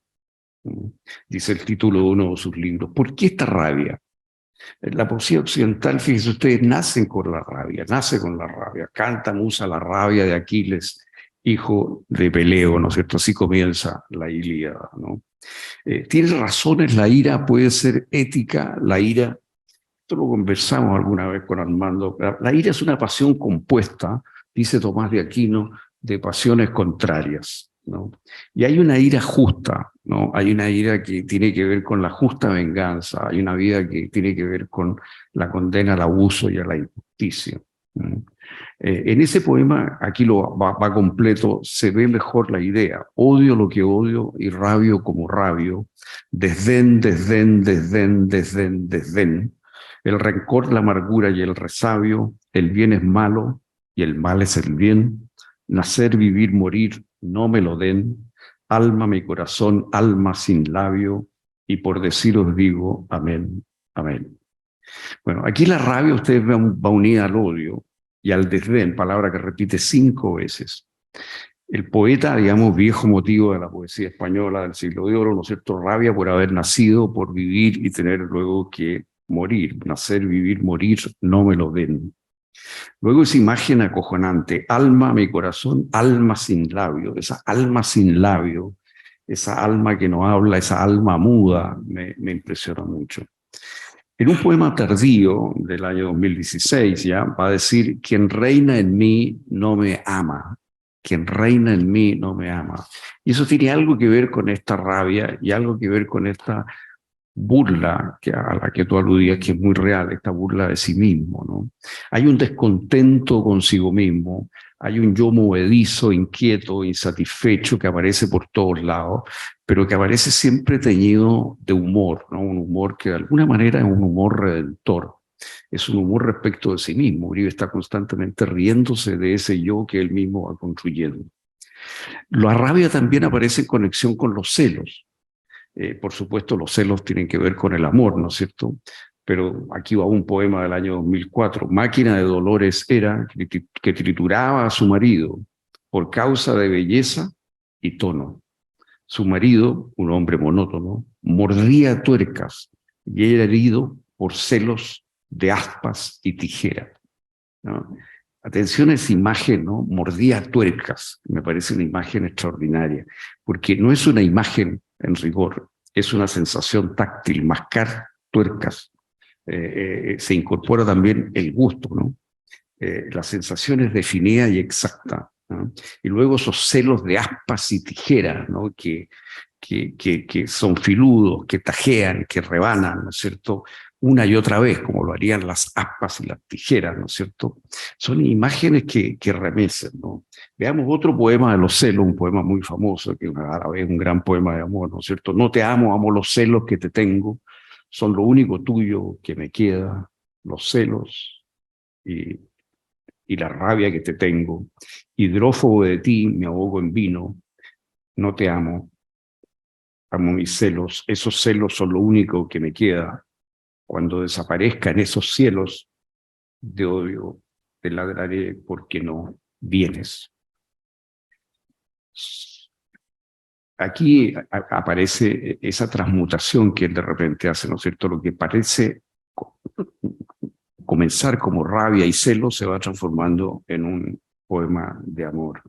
S4: dice el título de uno de sus libros. ¿Por qué esta rabia? La poesía occidental, fíjense ustedes, nace con la rabia, cantan, usa la rabia de Aquiles, hijo de Peleo, ¿no es cierto? Así comienza la Ilíada, ¿no? Tiene razones, la ira puede ser ética, la ira, esto lo conversamos alguna vez con Armando, la ira es una pasión compuesta, dice Tomás de Aquino, de pasiones contrarias, ¿no? Y hay una ira justa, ¿no? Hay una ira que tiene que ver con la justa venganza, hay una vida que tiene que ver con la condena al abuso y a la injusticia. En ese poema, aquí lo va completo, se ve mejor la idea. Odio lo que odio y rabio como rabio. Desdén, desdén, desdén, desdén, desdén. El rencor, la amargura y el resabio. El bien es malo y el mal es el bien. Nacer, vivir, morir, no me lo den. Alma, mi corazón, alma sin labio. Y por deciros digo, amén, amén. Bueno, aquí la rabia ustedes va unida al odio y al desdén, palabra que repite 5 veces. El poeta, digamos, viejo motivo de la poesía española del siglo de oro, ¿no es cierto? Rabia por haber nacido, por vivir y tener luego que morir. Nacer, vivir, morir, no me lo den. Luego esa imagen acojonante, alma, mi corazón, alma sin labio. Esa alma sin labio, esa alma que no habla, esa alma muda, me impresiona mucho. En un poema tardío del año 2016 ya va a decir: quien reina en mí no me ama, quien reina en mí no me ama. Y eso tiene algo que ver con esta rabia y algo que ver con esta burla a la que tú aludías, que es muy real, esta burla de sí mismo, ¿no? Hay un descontento consigo mismo, hay un yo movedizo, inquieto, insatisfecho que aparece por todos lados, pero que aparece siempre teñido de humor, ¿no? Un humor que de alguna manera es un humor redentor, es un humor respecto de sí mismo. Uribe está constantemente riéndose de ese yo que él mismo va construyendo. La rabia también aparece en conexión con los celos. Por supuesto, los celos tienen que ver con el amor, ¿no es cierto? Pero aquí va un poema del año 2004. Máquina de dolores era, que trituraba a su marido por causa de belleza y tono. Su marido, un hombre monótono, mordía tuercas y era herido por celos de aspas y tijera, ¿no? Atención a esa imagen, ¿no? Mordía tuercas. Me parece una imagen extraordinaria, porque no es una imagen en rigor, es una sensación táctil. Mascar tuercas. Se incorpora también el gusto, ¿no? La sensación es definida y exacta, ¿no? Y luego esos celos de aspas y tijeras, ¿no? que son filudos, que tajean, que rebanan, ¿no es cierto?, una y otra vez, como lo harían las aspas y las tijeras, ¿no es cierto? Son imágenes que remecen, ¿no? Veamos otro poema de los celos, un poema muy famoso, que a la vez es un gran poema de amor, ¿no es cierto? No te amo, amo los celos que te tengo, son lo único tuyo que me queda, los celos y la rabia que te tengo. Hidrófobo de ti, me ahogo en vino, no te amo, amo mis celos, esos celos son lo único que me queda. Cuando desaparezcan esos cielos de odio, te ladraré porque no vienes. Aquí aparece esa transmutación que él de repente hace, ¿no es cierto? Lo que parece comenzar como rabia y celo se va transformando en un poema de amor.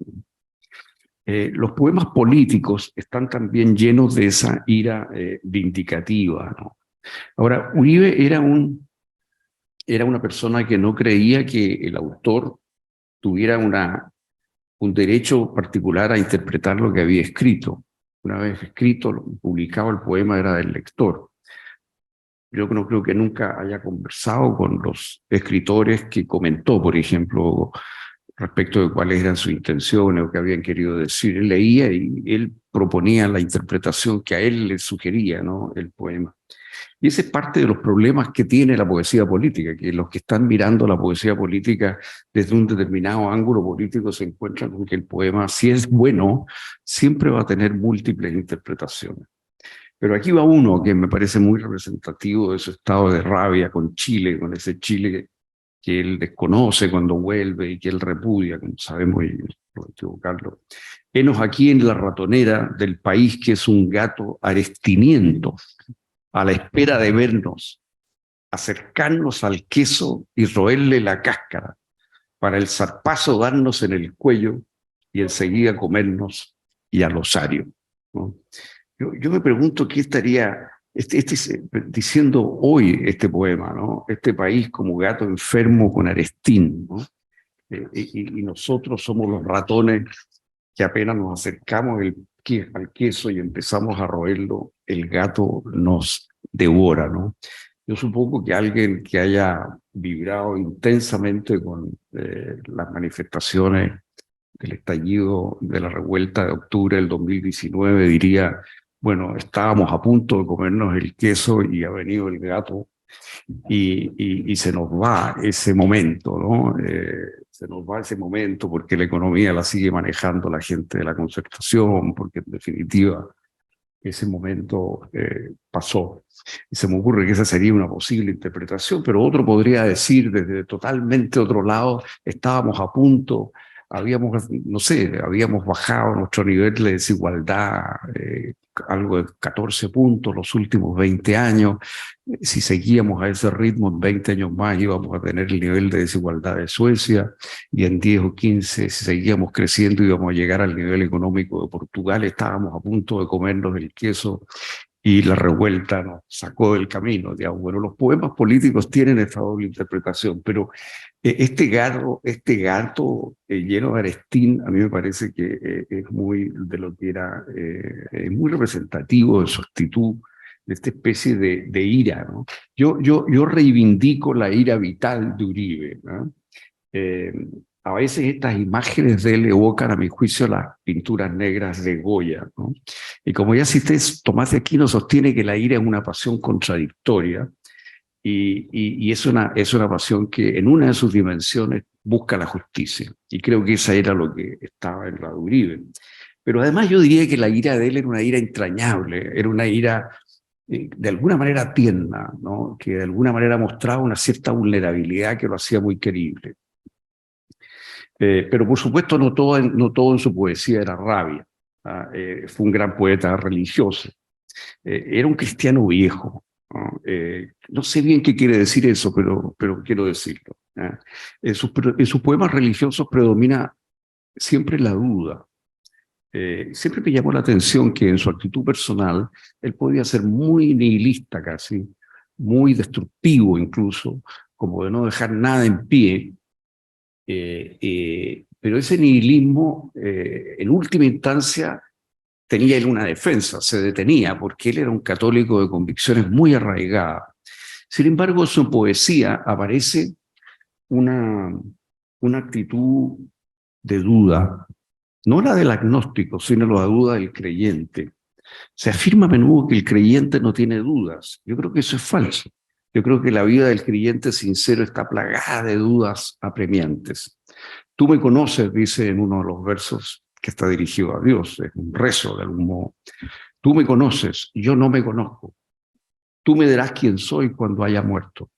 S4: Los poemas políticos están también llenos de esa ira vindicativa, ¿no? Ahora, Uribe era una persona que no creía que el autor tuviera un derecho particular a interpretar lo que había escrito. Una vez escrito, publicado el poema, era del lector. Yo no creo que nunca haya conversado con los escritores que comentó, por ejemplo, respecto de cuáles eran sus intenciones o qué habían querido decir. Él leía y él proponía la interpretación que a él le sugería, ¿no?, el poema. Y ese es parte de los problemas que tiene la poesía política, que los que están mirando la poesía política desde un determinado ángulo político se encuentran con que el poema, si es bueno, siempre va a tener múltiples interpretaciones. Pero aquí va uno que me parece muy representativo de su estado de rabia con Chile, con ese Chile que él desconoce cuando vuelve y que él repudia, como sabemos, y no equivocarlo. Henos aquí en la ratonera del país que es un gato arestiniento, a la espera de vernos, acercarnos al queso y roerle la cáscara, para el zarpazo darnos en el cuello y enseguida comernos y al osario, ¿no? Yo me pregunto qué estaría diciendo hoy este poema, ¿no? Este país como gato enfermo con arestín, ¿no? Y nosotros somos los ratones que apenas nos acercamos al queso y empezamos a roerlo, el gato nos devora, ¿no? Yo supongo que alguien que haya vibrado intensamente con las manifestaciones del estallido de la revuelta de octubre del 2019 diría: bueno, estábamos a punto de comernos el queso y ha venido el gato y se nos va ese momento, ¿no? Se nos va ese momento porque la economía la sigue manejando la gente de la Concertación, porque en definitiva ese momento pasó. Y se me ocurre que esa sería una posible interpretación, pero otro podría decir desde totalmente otro lado: estábamos a punto, no sé, habíamos bajado nuestro nivel de desigualdad algo de 14 puntos los últimos 20 años. Si seguíamos a ese ritmo, en 20 años más íbamos a tener el nivel de desigualdad de Suecia, y en 10 o 15, si seguíamos creciendo, íbamos a llegar al nivel económico de Portugal. Estábamos a punto de comernos el queso y la revuelta nos sacó del camino, digamos. Bueno, los poemas políticos tienen esta doble interpretación, pero este gato lleno de Arestín, a mí me parece que es muy de lo que era, es muy representativo de su actitud, de esta especie de ira, ¿no? Yo reivindico la ira vital de Uribe, ¿no? A veces estas imágenes de él evocan, a mi juicio, las pinturas negras de Goya, ¿no? Y como ya cité, Tomás de Aquino sostiene que la ira es una pasión contradictoria y es una pasión que en una de sus dimensiones busca la justicia. Y creo que esa era lo que estaba en la de Uribe. Pero además yo diría que la ira de él era una ira entrañable, era una ira de alguna manera tierna, ¿no? Que de alguna manera mostraba una cierta vulnerabilidad que lo hacía muy querible. Pero por supuesto no todo en su poesía era rabia. Fue un gran poeta religioso. Era un cristiano viejo, ¿no? No sé bien qué quiere decir eso, pero quiero decirlo. En sus poemas religiosos predomina siempre la duda. Siempre me llamó la atención que en su actitud personal él podía ser muy nihilista casi, muy destructivo incluso, como de no dejar nada en pie. Pero ese nihilismo, en última instancia, tenía él una defensa, se detenía, porque él era un católico de convicciones muy arraigadas. Sin embargo, en su poesía aparece una actitud de duda, no la del agnóstico, sino la duda del creyente. Se afirma a menudo que el creyente no tiene dudas. Yo creo que eso es falso. Yo creo que la vida del creyente sincero está plagada de dudas apremiantes. Tú me conoces, dice en uno de los versos que está dirigido a Dios, es un rezo de algún modo. Tú me conoces, yo no me conozco. Tú me dirás quién soy cuando haya muerto.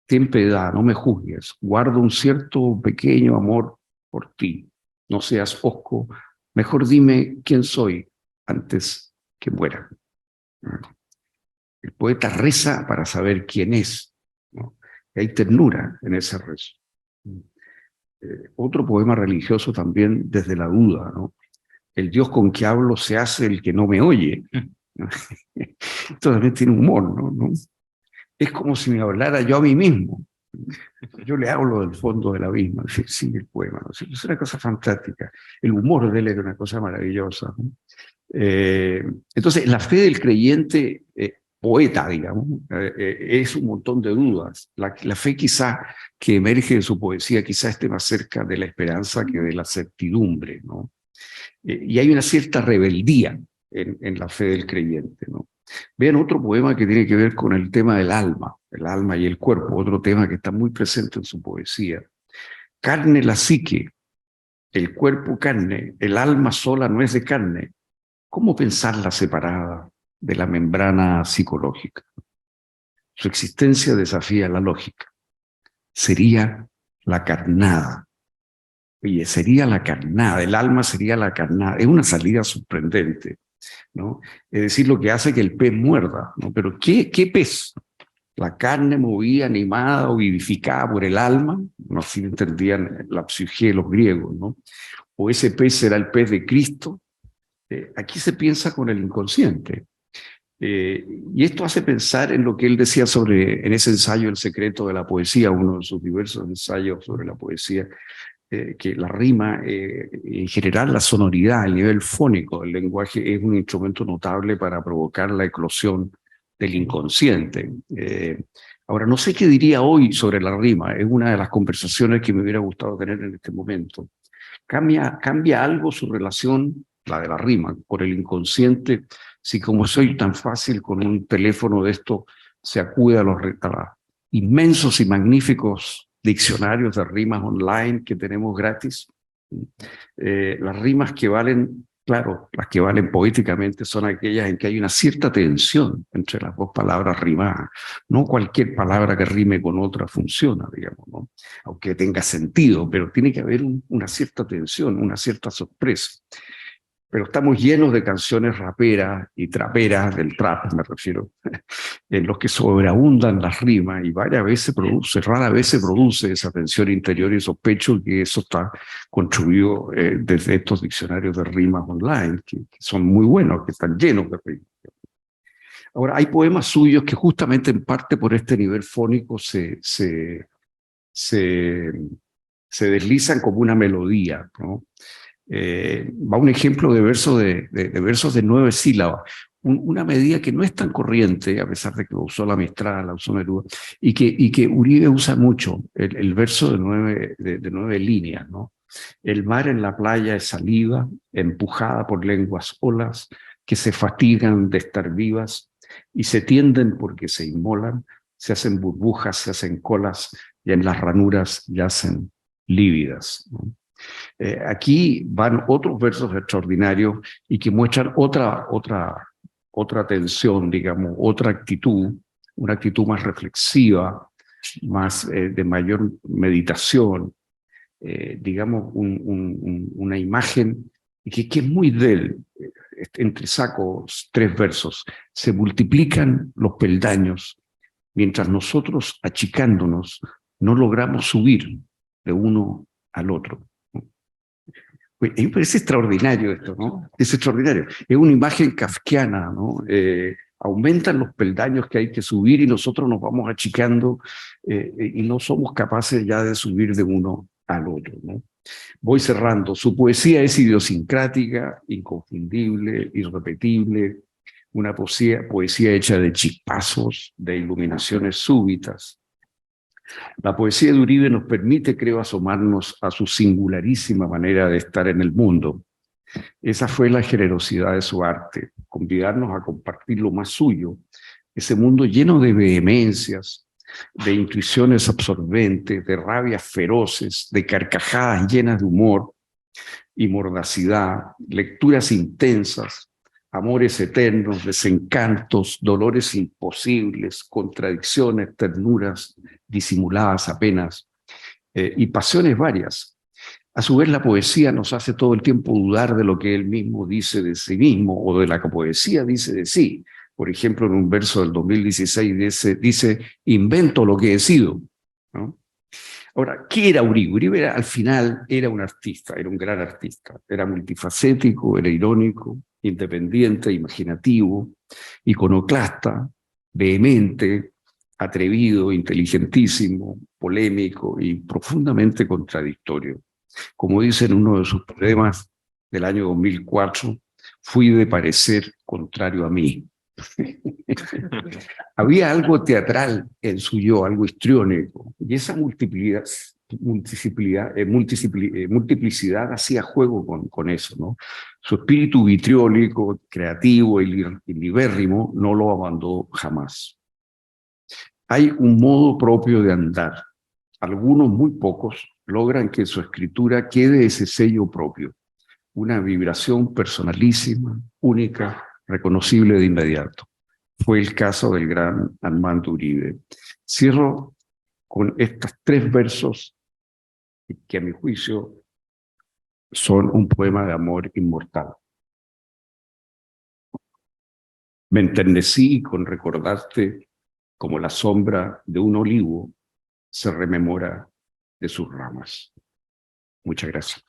S4: Ten piedad, no me juzgues. Guardo un cierto pequeño amor por ti. No seas hosco. Mejor dime quién soy antes que muera. El poeta reza para saber quién es, ¿no? Y hay ternura en ese rezo. Otro poema religioso también desde la duda, ¿no? El Dios con que hablo se hace el que no me oye. ¿No? Esto también tiene humor, ¿no? Es como si me hablara yo a mí mismo. Yo le hablo del fondo del abismo, sigue el poema, ¿no? Es una cosa fantástica. El humor de él era una cosa maravillosa, ¿no? Entonces, la fe del creyente poeta, digamos, es un montón de dudas. La fe quizá que emerge de su poesía quizá esté más cerca de la esperanza que de la certidumbre, ¿no? Y hay una cierta rebeldía en la fe del creyente, ¿no? Vean otro poema que tiene que ver con el tema del alma y el cuerpo, otro tema que está muy presente en su poesía. Carne la psique, el cuerpo carne, el alma sola no es de carne. ¿Cómo pensarla separada de la membrana psicológica? Su existencia desafía la lógica. Sería la carnada. Oye, sería la carnada, el alma sería la carnada. Es una salida sorprendente, ¿no? Es decir, lo que hace que el pez muerda, ¿no? Pero ¿qué pez? La carne movida, animada o vivificada por el alma, no sé si entendían la psique de los griegos, ¿no? O ese pez será el pez de Cristo. Aquí se piensa con el inconsciente. Y esto hace pensar en lo que él decía en ese ensayo El secreto de la poesía, uno de sus diversos ensayos sobre la poesía, que la rima, en general la sonoridad, el nivel fónico del lenguaje es un instrumento notable para provocar la eclosión del inconsciente. Ahora, no sé qué diría hoy sobre la rima, es una de las conversaciones que me hubiera gustado tener en este momento. ¿Cambia algo su relación, la de la rima, por el inconsciente, si como soy tan fácil con un teléfono de esto se acude a los inmensos y magníficos diccionarios de rimas online que tenemos gratis? Las rimas que valen, claro, las que valen poéticamente son aquellas en que hay una cierta tensión entre las dos palabras rimadas. No cualquier palabra que rime con otra funciona, digamos, ¿no? Aunque tenga sentido, pero tiene que haber una cierta tensión, una cierta sorpresa. Pero estamos llenos de canciones raperas y traperas, del trap me refiero, en los que sobreabundan las rimas y rara vez se produce esa tensión interior y sospecho que eso está construido desde estos diccionarios de rimas online, que son muy buenos, que están llenos de rimas. Ahora, hay poemas suyos que justamente en parte por este nivel fónico se deslizan como una melodía, ¿no? Va un ejemplo de versos de 9 sílabas, una medida que no es tan corriente, a pesar de que lo usó la Mistral, la usó Neruda, y que Uribe usa mucho, el verso de 9 líneas, ¿no? El mar en la playa es saliva, empujada por lenguas olas, que se fatigan de estar vivas y se tienden porque se inmolan, se hacen burbujas, se hacen colas y en las ranuras yacen lívidas, ¿no? Aquí van otros versos extraordinarios y que muestran otra tensión, digamos, otra actitud, una actitud más reflexiva, más de mayor meditación, digamos, una imagen que es muy de él. Entre sacos 3 versos, se multiplican los peldaños, mientras nosotros, achicándonos, no logramos subir de uno al otro. A mí me parece extraordinario esto, ¿no? Es extraordinario. Es una imagen kafkiana, ¿no? Aumentan los peldaños que hay que subir y nosotros nos vamos achicando y no somos capaces ya de subir de uno al otro, ¿no? Voy cerrando. Su poesía es idiosincrática, inconfundible, irrepetible, una poesía hecha de chispazos, de iluminaciones súbitas. La poesía de Uribe nos permite, creo, asomarnos a su singularísima manera de estar en el mundo. Esa fue la generosidad de su arte, convidarnos a compartir lo más suyo, ese mundo lleno de vehemencias, de intuiciones absorbentes, de rabias feroces, de carcajadas llenas de humor y mordacidad, lecturas intensas, amores eternos, desencantos, dolores imposibles, contradicciones, ternuras disimuladas apenas, y pasiones varias. A su vez, la poesía nos hace todo el tiempo dudar de lo que él mismo dice de sí mismo o de la que poesía dice de sí. Por ejemplo, en un verso del 2016 dice invento lo que he sido, ¿no? Ahora, ¿qué era Uribe? Uribe al final era un artista, era un gran artista. Era multifacético, era irónico, independiente, imaginativo, iconoclasta, vehemente, atrevido, inteligentísimo, polémico y profundamente contradictorio. Como dice en uno de sus poemas del año 2004, fui de parecer contrario a mí. Había algo teatral en su yo, algo histriónico, y esa multiplicidad hacía juego con eso, ¿no? Su espíritu vitriólico, creativo y libérrimo no lo abandonó jamás. Hay un modo propio de andar. Algunos, muy pocos, logran que en su escritura quede ese sello propio, una vibración personalísima, única, reconocible de inmediato. Fue el caso del gran Armando Uribe. Cierro con estos 3 versos que a mi juicio son un poema de amor inmortal. Me enternecí con recordarte como la sombra de un olivo se rememora de sus ramas. Muchas gracias.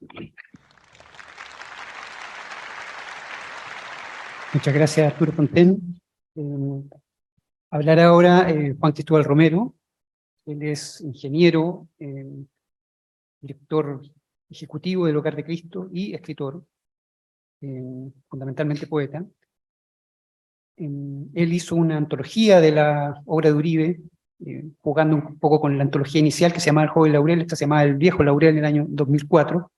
S1: Muchas gracias, Arturo Fonten. Hablará ahora Juan Cristóbal Romero. Él es ingeniero, director ejecutivo del Hogar de Cristo y escritor, fundamentalmente poeta. Él hizo una antología de la obra de Uribe, jugando un poco con la antología inicial que se llamaba El Joven Laurel, esta se llamaba El Viejo Laurel en el año 2004.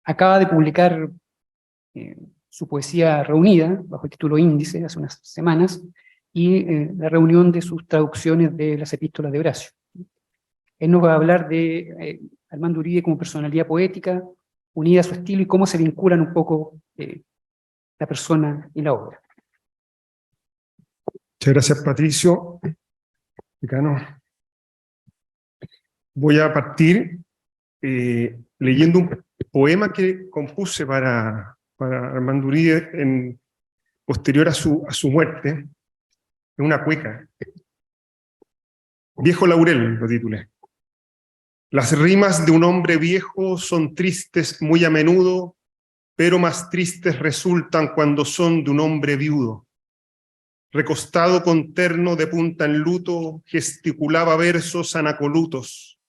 S1: Acaba de publicar su poesía reunida, bajo el título Índice, hace unas semanas, y la reunión de sus traducciones de las epístolas de Horacio. Él nos va a hablar de Armando Uribe como personalidad poética, unida a su estilo, y cómo se vinculan un poco la persona y la obra.
S5: Muchas gracias, Patricio. Decano. Voy a partir leyendo un poema que compuse para Armando Uribe posterior a su muerte. Es una cueca. Viejo Laurel, lo titulé. Las rimas de un hombre viejo son tristes muy a menudo pero más tristes resultan cuando son de un hombre viudo. Recostado con terno de punta en luto, gesticulaba versos anacolutos.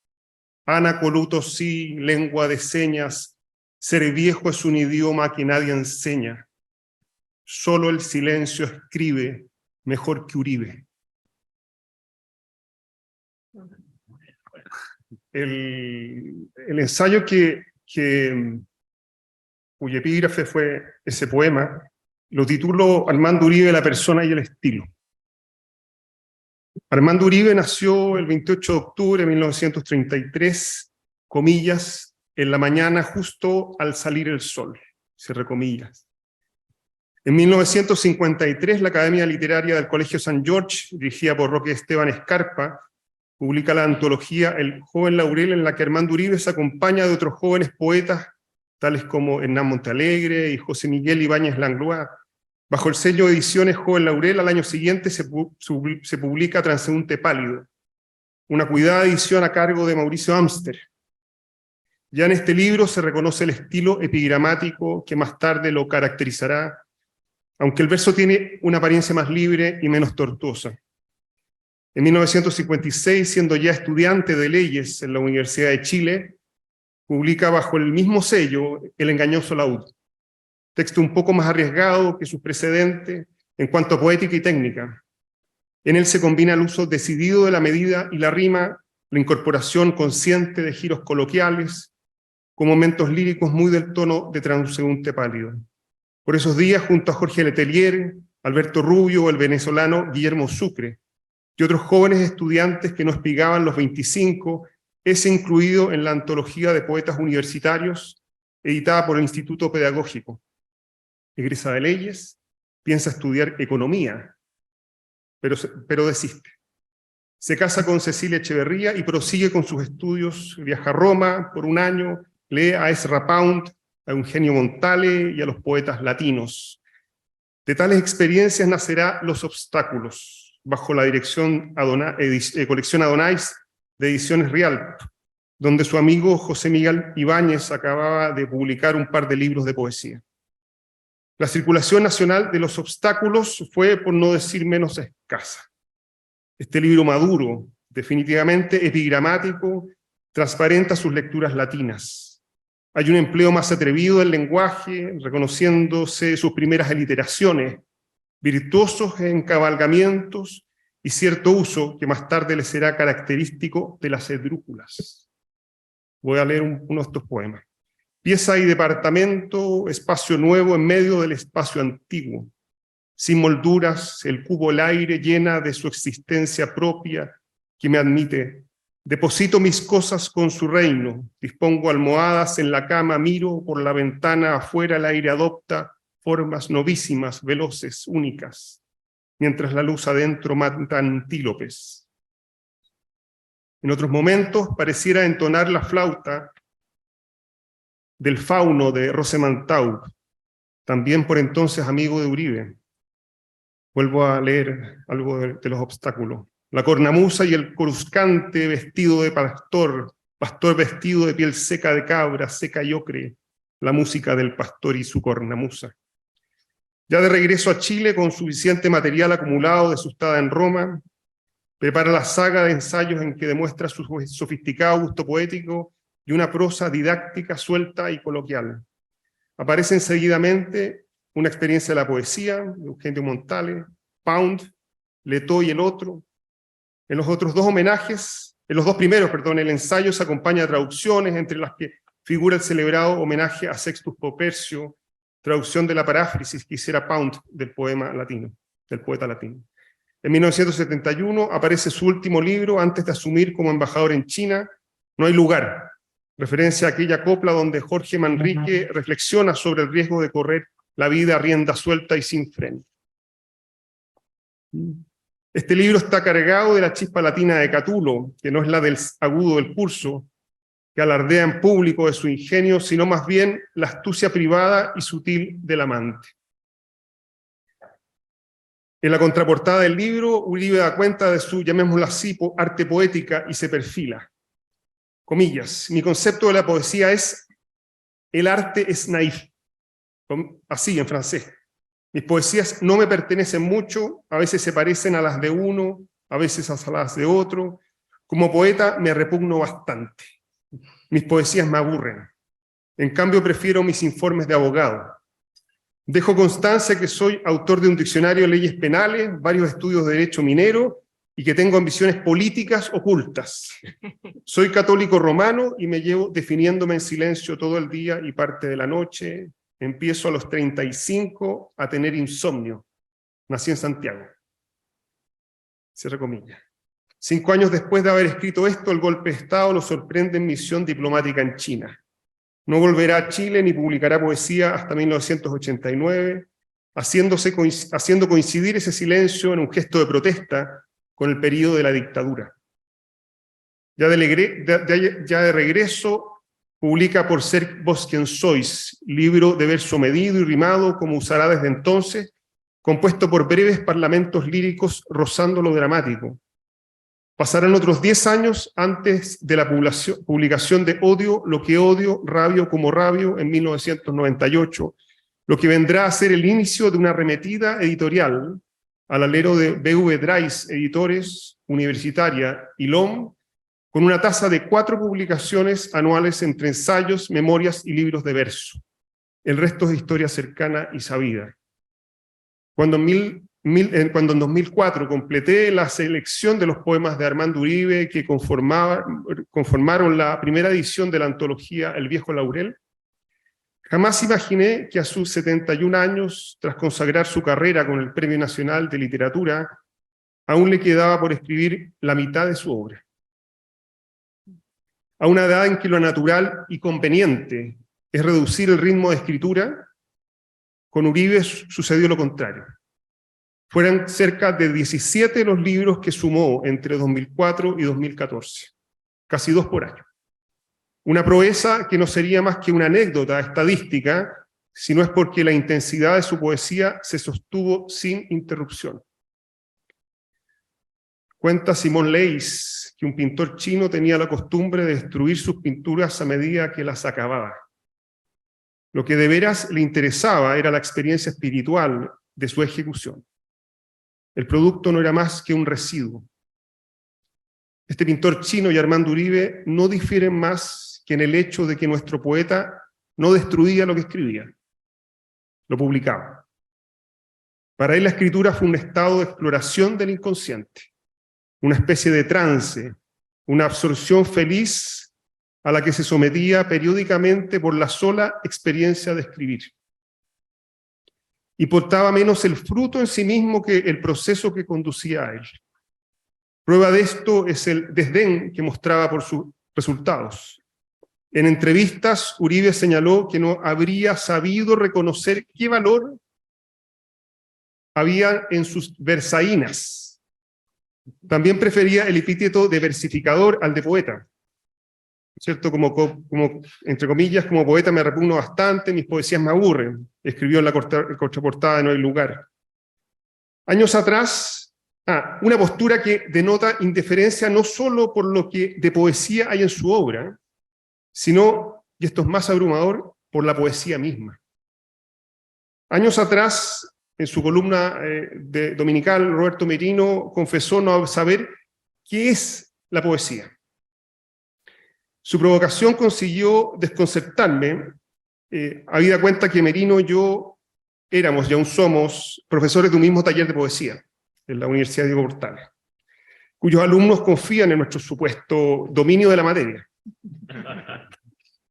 S5: Anacolutos sí, lengua de señas, ser viejo es un idioma que nadie enseña. Solo el silencio escribe mejor que Uribe. El ensayo cuyo epígrafe fue ese poema, lo titulo Armando Uribe, la persona y el estilo. Armando Uribe nació el 28 de octubre de 1933, comillas, en la mañana justo al salir el sol, cierre comillas. En 1953, la Academia Literaria del Colegio San George, dirigida por Roque Esteban Escarpa, publica la antología El joven Laurel, en la que Armando Uribe se acompaña de otros jóvenes poetas, tales como Hernán Montalegre y José Miguel Ibáñez Langlois. Bajo el sello de Ediciones Joven Laurel, al año siguiente se publica Transeúnte Pálido, una cuidada edición a cargo de Mauricio Amster. Ya en este libro se reconoce el estilo epigramático que más tarde lo caracterizará, aunque el verso tiene una apariencia más libre y menos tortuosa. En 1956, siendo ya estudiante de leyes en la Universidad de Chile, publica bajo el mismo sello El engañoso laúd, texto un poco más arriesgado que sus precedentes en cuanto a poética y técnica. En él se combina el uso decidido de la medida y la rima, la incorporación consciente de giros coloquiales, con momentos líricos muy del tono de Transeúnte Pálido. Por esos días, junto a Jorge Letelier, Alberto Rubio o el venezolano Guillermo Sucre, y otros jóvenes estudiantes que no espigaban los 25, es incluido en la antología de poetas universitarios, editada por el Instituto Pedagógico. Egresa de Leyes, piensa estudiar economía, pero desiste. Se casa con Cecilia Echeverría y prosigue con sus estudios, viaja a Roma por un año, lee a Ezra Pound, a Eugenio Montale y a los poetas latinos. De tales experiencias nacerá Los Obstáculos, bajo la dirección Colección Adonais de Ediciones Rialp, donde su amigo José Miguel Ibáñez acababa de publicar un par de libros de poesía. La circulación nacional de Los Obstáculos fue, por no decir menos, escasa. Este libro maduro, definitivamente epigramático, transparenta sus lecturas latinas. Hay un empleo más atrevido del lenguaje, reconociéndose sus primeras aliteraciones, virtuosos encabalgamientos y cierto uso que más tarde le será característico de las esdrújulas. Voy a leer uno de estos poemas. Pieza y departamento, espacio nuevo en medio del espacio antiguo. Sin molduras, el cubo el aire llena de su existencia propia que me admite. Deposito mis cosas con su reino, dispongo almohadas en la cama, miro por la ventana afuera, el aire adopta formas novísimas, veloces, únicas, mientras la luz adentro mata antílopes. En otros momentos pareciera entonar la flauta del fauno de Rosemantaub, también por entonces amigo de Uribe. Vuelvo a leer algo de Los Obstáculos. La cornamusa y el coruscante vestido de pastor, pastor vestido de piel seca de cabra, seca y ocre, la música del pastor y su cornamusa. Ya de regreso a Chile con suficiente material acumulado de su estada en Roma, prepara la saga de ensayos en que demuestra su sofisticado gusto poético y una prosa didáctica, suelta y coloquial. Aparecen seguidamente Una experiencia de la poesía, de Eugenio Montale, Pound, Leto y el otro. En los otros dos homenajes, en los dos primeros, el ensayo se acompaña de traducciones, entre las que figura el celebrado homenaje a Sextus Popercio, traducción de la paráfrasis que hiciera Pound del poema latino, del poeta latino. En 1971 aparece su último libro antes de asumir como embajador en China, No hay lugar, referencia a aquella copla donde Jorge Manrique reflexiona sobre el riesgo de correr la vida a rienda suelta y sin freno. Este libro está cargado de la chispa latina de Catulo, que no es la del agudo del curso, que alardea en público de su ingenio, sino más bien la astucia privada y sutil del amante. En la contraportada del libro, Uribe da cuenta de su, llamémoslo así, arte poética y se perfila. Comillas, mi concepto de la poesía es: el arte es naif, así en francés. Mis poesías no me pertenecen mucho, a veces se parecen a las de uno, a veces a las de otro. Como poeta me repugno bastante. Mis poesías me aburren. En cambio prefiero mis informes de abogado. Dejo constancia que soy autor de un diccionario de leyes penales, varios estudios de derecho minero y que tengo ambiciones políticas ocultas. Soy católico romano y me llevo definiéndome en silencio todo el día y parte de la noche. Empiezo a los 35 a tener insomnio. Nací en Santiago. Cierre comillas. 5 años después de haber escrito esto, el golpe de Estado lo sorprende en misión diplomática en China. No volverá a Chile ni publicará poesía hasta 1989, haciendo coincidir ese silencio en un gesto de protesta con el periodo de la dictadura. Ya de regreso, publica Por ser vos quien sois, libro de verso medido y rimado, como usará desde entonces, compuesto por breves parlamentos líricos rozando lo dramático. Pasarán otros 10 años antes de la publicación de Odio, lo que odio, rabio como rabio, en 1998, lo que vendrá a ser el inicio de una arremetida editorial al alero de BV Drais Editores, Universitaria y LOM, con una tasa de 4 publicaciones anuales entre ensayos, memorias y libros de verso. El resto es historia cercana y sabida. Cuando en 2004 completé la selección de los poemas de Armando Uribe que conformaron la primera edición de la antología El Viejo Laurel, jamás imaginé que a sus 71 años, tras consagrar su carrera con el Premio Nacional de Literatura, aún le quedaba por escribir la mitad de su obra. A una edad en que lo natural y conveniente es reducir el ritmo de escritura, con Uribe sucedió lo contrario. Fueron cerca de 17 los libros que sumó entre 2004 y 2014, casi 2 por año. Una proeza que no sería más que una anécdota estadística, si no es porque la intensidad de su poesía se sostuvo sin interrupción. Cuenta Simón Leys que un pintor chino tenía la costumbre de destruir sus pinturas a medida que las acababa. Lo que de veras le interesaba era la experiencia espiritual de su ejecución. El producto no era más que un residuo. Este pintor chino y Armando Uribe no difieren más que en el hecho de que nuestro poeta no destruía lo que escribía, lo publicaba. Para él la escritura fue un estado de exploración del inconsciente, una especie de trance, una absorción feliz a la que se sometía periódicamente por la sola experiencia de escribir. Y portaba menos el fruto en sí mismo que el proceso que conducía a él. Prueba de esto es el desdén que mostraba por sus resultados. En entrevistas, Uribe señaló que no habría sabido reconocer qué valor había en sus versaínas. También prefería el epíteto de versificador al de poeta. ¿Cierto? Como, entre comillas, como poeta me repugno bastante, mis poesías me aburren, escribió en la contraportada de No hay lugar. Años atrás, una postura que denota indiferencia no solo por lo que de poesía hay en su obra, sino, y esto es más abrumador, por la poesía misma. Años atrás, en su columna dominical, Roberto Merino confesó no saber qué es la poesía. Su provocación consiguió desconcertarme, habida cuenta que Merino y yo éramos y aún somos profesores de un mismo taller de poesía en la Universidad Diego Portales, cuyos alumnos confían en nuestro supuesto dominio de la materia.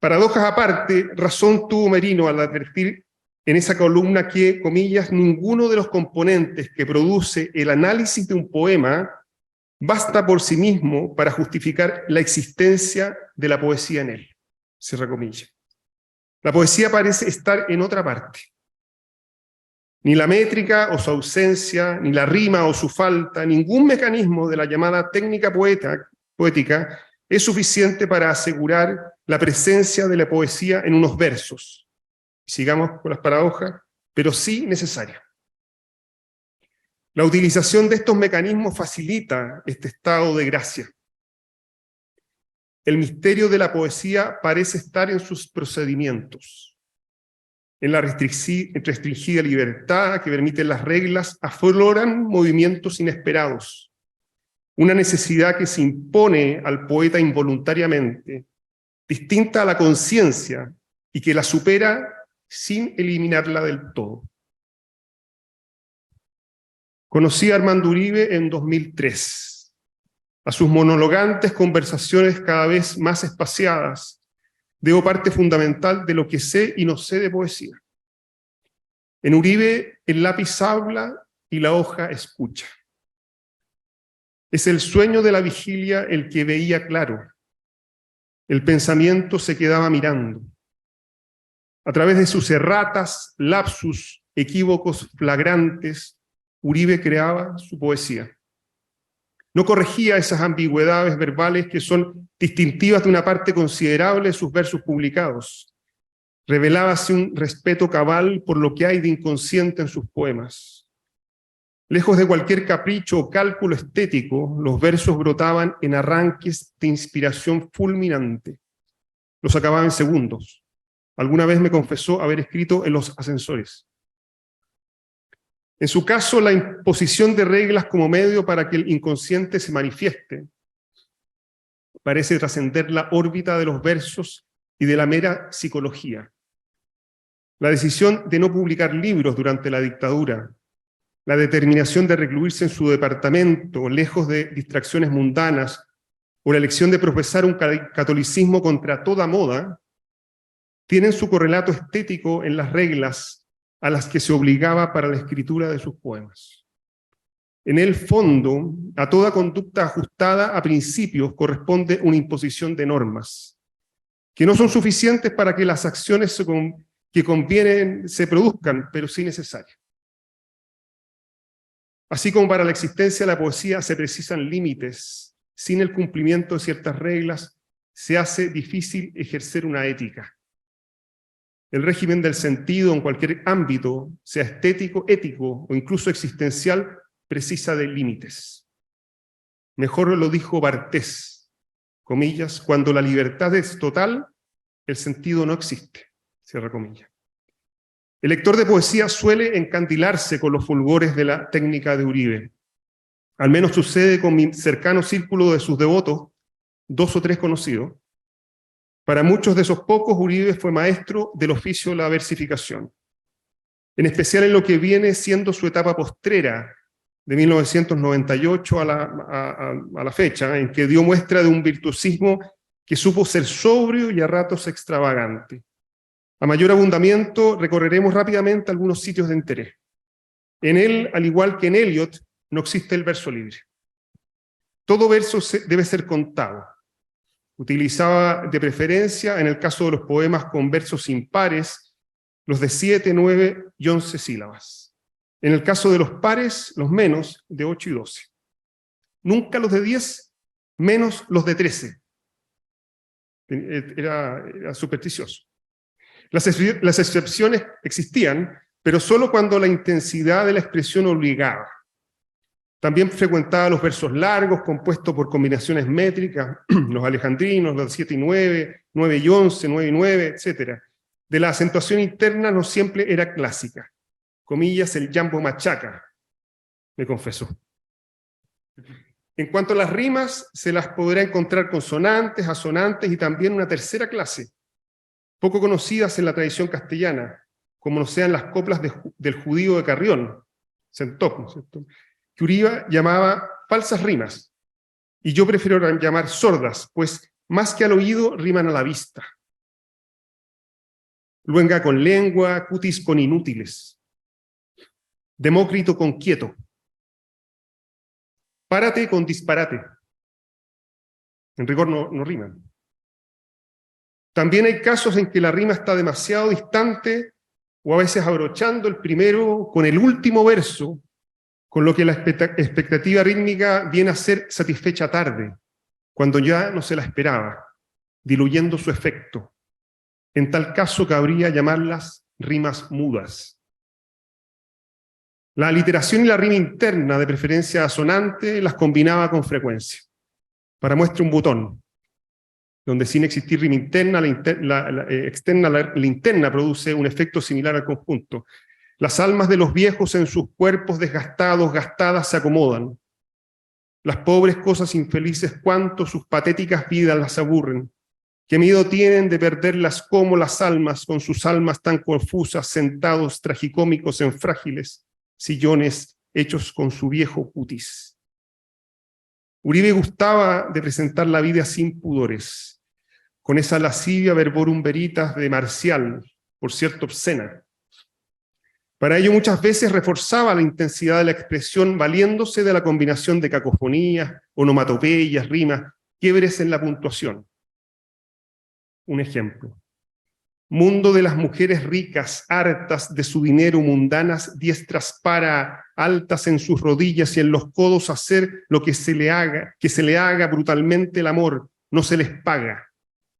S5: Paradojas aparte, razón tuvo Merino al advertir en esa columna que, comillas, ninguno de los componentes que produce el análisis de un poema basta por sí mismo para justificar la existencia de la poesía en él. Cierra comillas. La poesía parece estar en otra parte. Ni la métrica o su ausencia, ni la rima o su falta, ningún mecanismo de la llamada técnica poética es suficiente para asegurar la presencia de la poesía en unos versos. Sigamos con las paradojas, pero sí necesaria. La utilización de estos mecanismos facilita este estado de gracia. El misterio de la poesía parece estar en sus procedimientos, En la restringida libertad que permiten las reglas, afloran movimientos inesperados. Una necesidad que se impone al poeta involuntariamente, distinta a la conciencia y que la supera sin eliminarla del todo. Conocí a Armando Uribe en 2003. A sus monologantes conversaciones cada vez más espaciadas debo parte fundamental de lo que sé y no sé de poesía. En Uribe el lápiz habla y la hoja escucha. Es el sueño de la vigilia el que veía claro. El pensamiento se quedaba mirando. A través de sus erratas, lapsus, equívocos flagrantes, Uribe creaba su poesía. No corregía esas ambigüedades verbales que son distintivas de una parte considerable de sus versos publicados. Revelábase un respeto cabal por lo que hay de inconsciente en sus poemas. Lejos de cualquier capricho o cálculo estético, los versos brotaban en arranques de inspiración fulminante. Los acababa en segundos. Alguna vez me confesó haber escrito en los ascensores. En su caso, la imposición de reglas como medio para que el inconsciente se manifieste parece trascender la órbita de los versos y de la mera psicología. La decisión de no publicar libros durante la dictadura, la determinación de recluirse en su departamento, lejos de distracciones mundanas, o la elección de profesar un catolicismo contra toda moda, tienen su correlato estético en las reglas a las que se obligaba para la escritura de sus poemas. En el fondo, a toda conducta ajustada a principios corresponde una imposición de normas, que no son suficientes para que las acciones que convienen se produzcan, pero sí necesarias. Así como para la existencia de la poesía se precisan límites, sin el cumplimiento de ciertas reglas se hace difícil ejercer una ética. El régimen del sentido en cualquier ámbito, sea estético, ético o incluso existencial, precisa de límites. Mejor lo dijo Bartés, comillas, cuando la libertad es total, el sentido no existe, cierra comillas. El lector de poesía suele encandilarse con los fulgores de la técnica de Uribe. Al menos sucede con mi cercano círculo de sus devotos, 2 o 3 conocidos. Para muchos de esos pocos, Uribe fue maestro del oficio de la versificación, en especial en lo que viene siendo su etapa postrera, de 1998 a la fecha, en que dio muestra de un virtuosismo que supo ser sobrio y a ratos extravagante. A mayor abundamiento, recorreremos rápidamente algunos sitios de interés. En él, al igual que en Eliot, no existe el verso libre. Todo verso debe ser contado. Utilizaba de preferencia, en el caso de los poemas con versos impares, los de 7, 9 y 11 sílabas. En el caso de los pares, los menos, de 8 y 12. Nunca los de 10, menos los de 13. Era supersticioso. Las excepciones existían, pero solo cuando la intensidad de la expresión obligaba. También frecuentaba los versos largos, compuestos por combinaciones métricas, los alejandrinos, los 7 y 9, 9 y 11, 9 y 9, etc. De la acentuación interna no siempre era clásica. Comillas, el jambo machaca, me confesó. En cuanto a las rimas, se las podrá encontrar consonantes, asonantes y también una tercera clase, poco conocidas en la tradición castellana, como lo sean las coplas del judío de Carrión, Centop, ¿no es cierto?, que Uribe llamaba falsas rimas, y yo prefiero llamar sordas, pues más que al oído riman a la vista. Luenga con lengua, cutis con inútiles. Demócrito con quieto. Párate con disparate. En rigor no riman. También hay casos en que la rima está demasiado distante, o a veces abrochando el primero con el último verso, con lo que la expectativa rítmica viene a ser satisfecha tarde, cuando ya no se la esperaba, diluyendo su efecto. En tal caso cabría llamarlas rimas mudas. La aliteración y la rima interna, de preferencia asonante, las combinaba con frecuencia. Para muestra un botón. donde sin existir rima interna, la interna produce un efecto similar al conjunto. Las almas de los viejos en sus cuerpos desgastados, gastadas, se acomodan. Las pobres cosas infelices, cuánto sus patéticas vidas las aburren. Qué miedo tienen de perderlas como las almas, con sus almas tan confusas, sentados tragicómicos en frágiles sillones hechos con su viejo cutis. Uribe gustaba de presentar la vida sin pudores, con esa lascivia verborum veritas de Marcial, por cierto obscena. Para ello muchas veces reforzaba la intensidad de la expresión valiéndose de la combinación de cacofonías, onomatopeyas, rimas, quiebres en la puntuación. Un ejemplo. Mundo de las mujeres ricas, hartas de su dinero, mundanas, diestras para, altas en sus rodillas y en los codos, hacer lo que se le haga brutalmente el amor, no se les paga.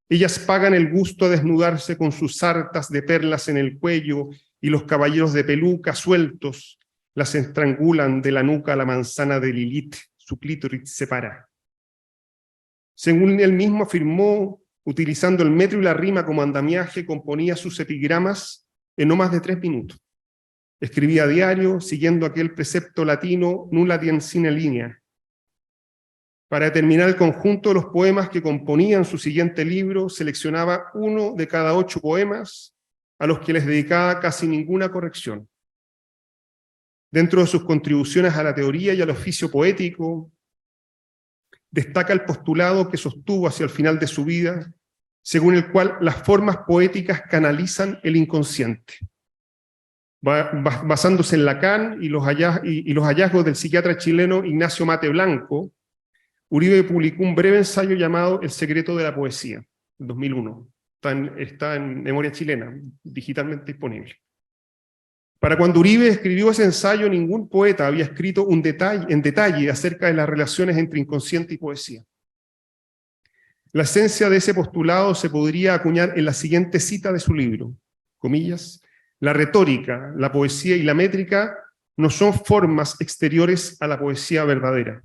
S5: Ellas pagan el gusto a desnudarse con sus sartas de perlas en el cuello, y los caballeros de peluca sueltos las estrangulan de la nuca a la manzana de Lilith, su clítoris separa. Según él mismo afirmó, utilizando el metro y la rima como andamiaje, componía sus epigramas en no más de 3 minutos. Escribía a diario, siguiendo aquel precepto latino, nulla diem sine linea. Para determinar el conjunto de los poemas que componían su siguiente libro, seleccionaba 1 de cada 8 poemas, a los que les dedicaba casi ninguna corrección. Dentro de sus contribuciones a la teoría y al oficio poético, destaca el postulado que sostuvo hacia el final de su vida, según el cual las formas poéticas canalizan el inconsciente. Basándose en Lacan y los hallazgos del psiquiatra chileno Ignacio Mate Blanco, Uribe publicó un breve ensayo llamado El secreto de la poesía, en 2001. Está en Memoria Chilena, digitalmente disponible. Para cuando Uribe escribió ese ensayo, ningún poeta había escrito en detalle acerca de las relaciones entre inconsciente y poesía. La esencia de ese postulado se podría acuñar en la siguiente cita de su libro, comillas: la retórica, la poesía y la métrica no son formas exteriores a la poesía verdadera.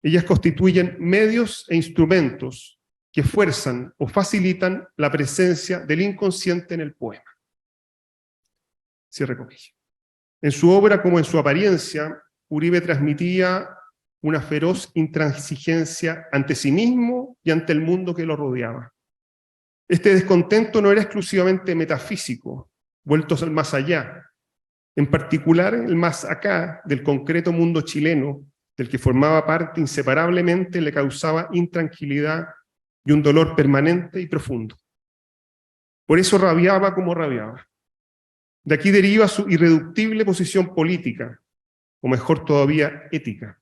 S5: Ellas constituyen medios e instrumentos que fuerzan o facilitan la presencia del inconsciente en el poema. Cierre comillas. En su obra como en su apariencia, Uribe transmitía una feroz intransigencia ante sí mismo y ante el mundo que lo rodeaba. Este descontento no era exclusivamente metafísico, vuelto al más allá. En particular, el más acá del concreto mundo chileno, del que formaba parte inseparablemente, le causaba intranquilidad y un dolor permanente y profundo. Por eso rabiaba como rabiaba. De aquí deriva su irreductible posición política, o mejor todavía, ética.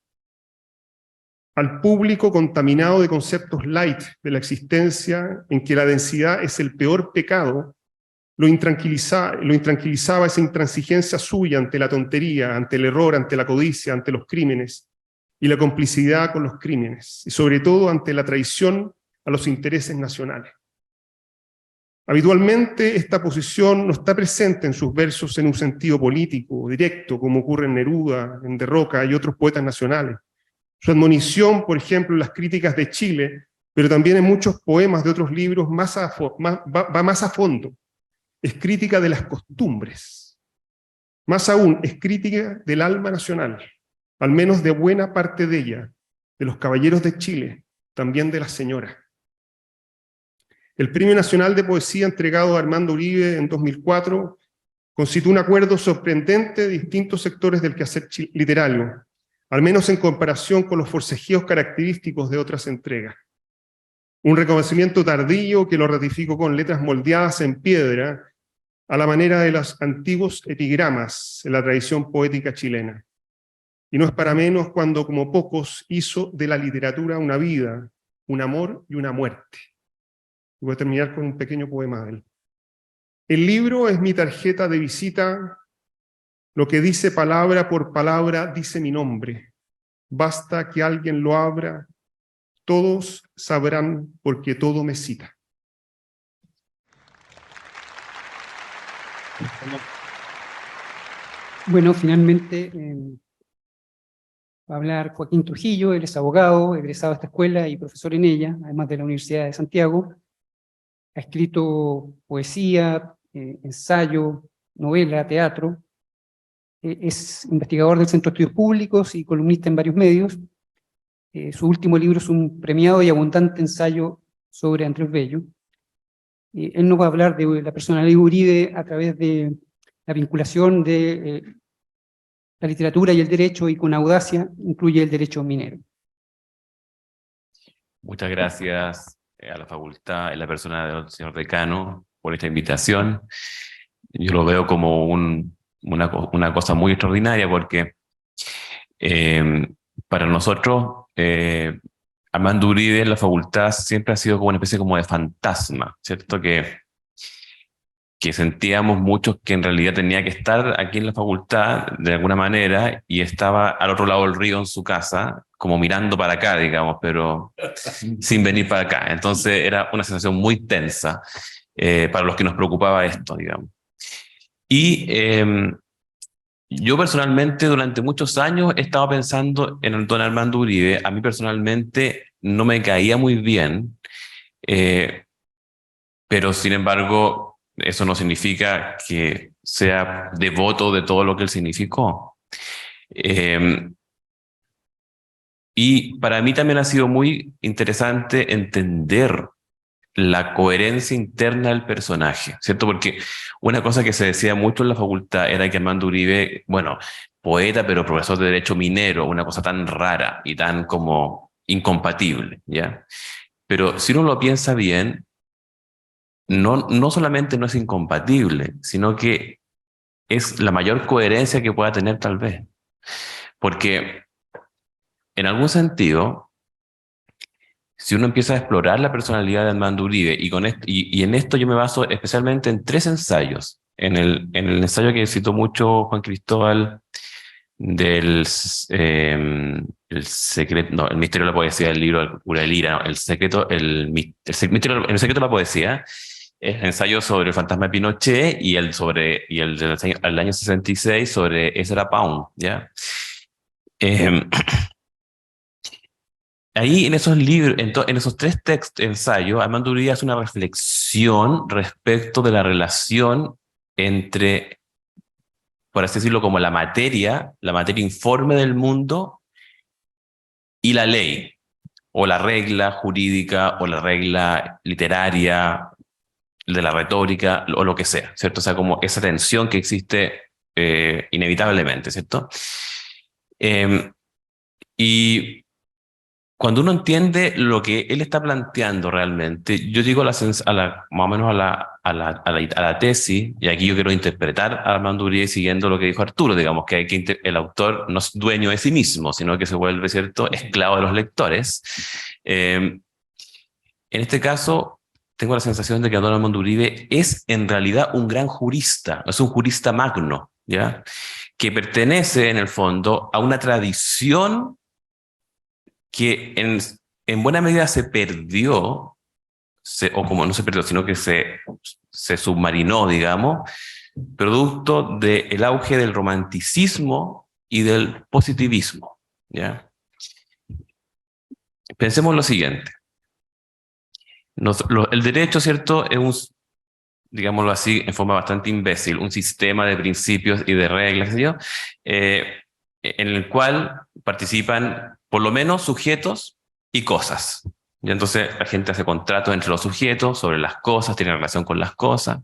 S5: Al público contaminado de conceptos light de la existencia, en que la densidad es el peor pecado, lo intranquilizaba esa intransigencia suya ante la tontería, ante el error, ante la codicia, ante los crímenes, y la complicidad con los crímenes, y sobre todo ante la traición a los intereses nacionales. Habitualmente esta posición no está presente en sus versos en un sentido político, directo, como ocurre en Neruda, en De Roca y otros poetas nacionales. Su admonición, por ejemplo, en las críticas de Chile, pero también en muchos poemas de otros libros, va más a fondo. Es crítica de las costumbres. Más aún, es crítica del alma nacional, al menos de buena parte de ella, de los caballeros de Chile, también de las señoras. El Premio Nacional de Poesía entregado a Armando Uribe en 2004 constituye un acuerdo sorprendente de distintos sectores del quehacer literario, al menos en comparación con los forcejeos característicos de otras entregas. Un reconocimiento tardío que lo ratificó con letras moldeadas en piedra, a la manera de los antiguos epigramas en la tradición poética chilena. Y no es para menos cuando, como pocos, hizo de la literatura una vida, un amor y una muerte. Y voy a terminar con un pequeño poema de él. El libro es mi tarjeta de visita, lo que dice palabra por palabra dice mi nombre. Basta que alguien lo abra, todos sabrán porque todo me cita.
S1: Bueno, finalmente, Va a hablar Joaquín Trujillo, él es abogado, egresado de esta escuela y profesor en ella, además de la Universidad de Santiago. Ha escrito poesía, ensayo, novela, teatro. Es investigador del Centro de Estudios Públicos y columnista en varios medios. Su último libro es un premiado y abundante ensayo sobre Andrés Bello. Él nos va a hablar de la personalidad de Uribe a través de la vinculación de la literatura y el derecho, y con audacia incluye el derecho minero.
S6: Muchas gracias a la facultad, en la persona del señor decano, por esta invitación. Yo lo veo como una cosa muy extraordinaria porque para nosotros Armando Uribe en la facultad siempre ha sido como una especie como de fantasma, ¿cierto? Que sentíamos muchos que en realidad tenía que estar aquí en la facultad de alguna manera y estaba al otro lado del río en su casa, como mirando para acá, digamos, pero sin venir para acá. Entonces era una sensación muy tensa para los que nos preocupaba esto, digamos. Y yo personalmente durante muchos años he estado pensando en el don Armando Uribe. A mí personalmente no me caía muy bien, pero sin embargo eso no significa que sea devoto de todo lo que él significó. Y para mí también ha sido muy interesante entender la coherencia interna del personaje, ¿cierto? Porque una cosa que se decía mucho en la facultad era que Armando Uribe, bueno, poeta, pero profesor de derecho minero, una cosa tan rara y tan como incompatible, ¿ya? Pero si uno lo piensa bien, no solamente no es incompatible, sino que es la mayor coherencia que pueda tener tal vez. Porque en algún sentido, si uno empieza a explorar la personalidad de Armando Uribe, y en esto yo me baso especialmente en 3 ensayos. En el ensayo que citó mucho Juan Cristóbal del el secreto, no, el misterio de la poesía del libro de Cura Lira, no, el secreto de la poesía, el ensayo sobre el fantasma de Pinochet y el del año 66 sobre Ezra Pound, ¿ya? Ahí en esos libros, en esos 3 ensayos, Armando Uribe hace una reflexión respecto de la relación entre, por así decirlo, como la materia informe del mundo y la ley, o la regla jurídica, o la regla literaria, de la retórica, o lo que sea, ¿cierto? O sea, como esa tensión que existe inevitablemente, ¿cierto? Y cuando uno entiende lo que él está planteando realmente, yo digo más o menos a la tesis, y aquí yo quiero interpretar a Armando Uribe siguiendo lo que dijo Arturo, digamos que el autor no es dueño de sí mismo, sino que se vuelve, ¿cierto?, esclavo de los lectores. En este caso, tengo la sensación de que don Armando Uribe es en realidad un gran jurista, es un jurista magno, ¿ya?, que pertenece en el fondo a una tradición que en buena medida se perdió, o como no se perdió, sino que se submarinó, digamos, producto del auge del romanticismo y del positivismo, ¿ya? Pensemos lo siguiente. El derecho, ¿cierto?, es digámoslo así, en forma bastante imbécil, un sistema de principios y de reglas, ¿sí? En el cual participan por lo menos sujetos y cosas. Y entonces la gente hace contratos entre los sujetos sobre las cosas, tiene relación con las cosas.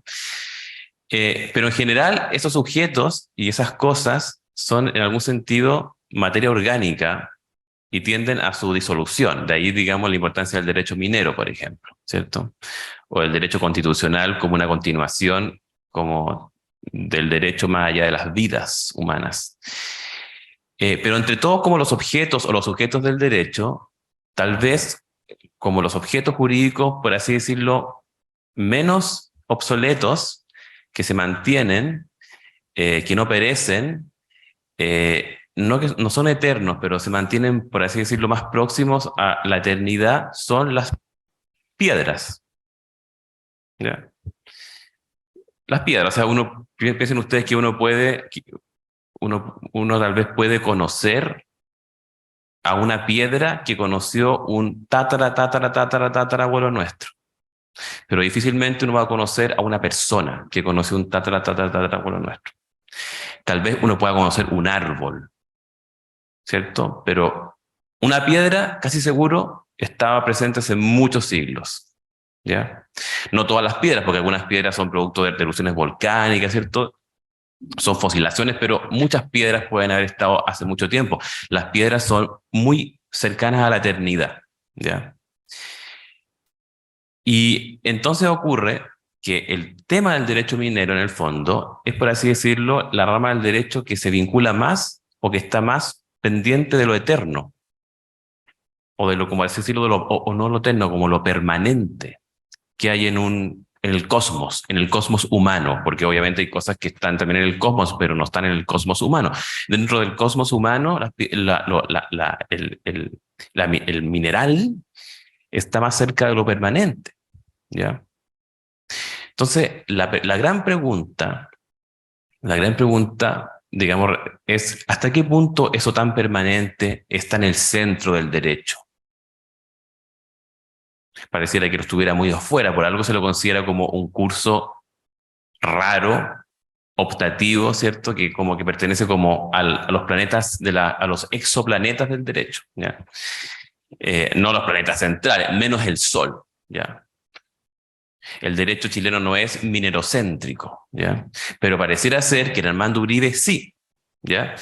S6: Pero en general esos sujetos y esas cosas son en algún sentido materia orgánica y tienden a su disolución. De ahí, digamos, la importancia del derecho minero, por ejemplo, ¿cierto? O el derecho constitucional como una continuación como del derecho más allá de las vidas humanas. Pero entre todos como los objetos o los sujetos del derecho, tal vez como los objetos jurídicos, por así decirlo, menos obsoletos, que se mantienen, que no perecen, no son eternos, pero se mantienen, por así decirlo, más próximos a la eternidad, son las piedras. ¿Ya? Las piedras, o sea, piensen ustedes que uno tal vez puede conocer a una piedra que conoció un tatarabuelo nuestro. Pero difícilmente uno va a conocer a una persona que conoció un tatarabuelo nuestro. Tal vez uno pueda conocer un árbol, ¿cierto? Pero una piedra, casi seguro, estaba presente hace muchos siglos, ¿ya? No todas las piedras, porque algunas piedras son producto de erupciones volcánicas, ¿cierto? Son fosilaciones, pero muchas piedras pueden haber estado hace mucho tiempo. Las piedras son muy cercanas a la eternidad, ¿ya? Y entonces ocurre que el tema del derecho minero, en el fondo, es, por así decirlo, la rama del derecho que se vincula más o que está más pendiente de lo eterno, o de lo, como así decirlo, de lo, o no lo eterno, como lo permanente que hay en el cosmos humano, porque obviamente hay cosas que están también en el cosmos, pero no están en el cosmos humano. Dentro del cosmos humano, el mineral está más cerca de lo permanente, ¿ya? Entonces, la gran pregunta, digamos, es ¿hasta qué punto eso tan permanente está en el centro del derecho? Pareciera que lo estuviera muy afuera, por algo se lo considera como un curso raro, optativo, ¿cierto? Que como que pertenece como a los planetas, a los exoplanetas del derecho, ¿ya? No los planetas centrales, menos el Sol, ¿ya? El derecho chileno no es minerocéntrico, ¿ya? Pero pareciera ser que en Armando Uribe sí, ¿ya?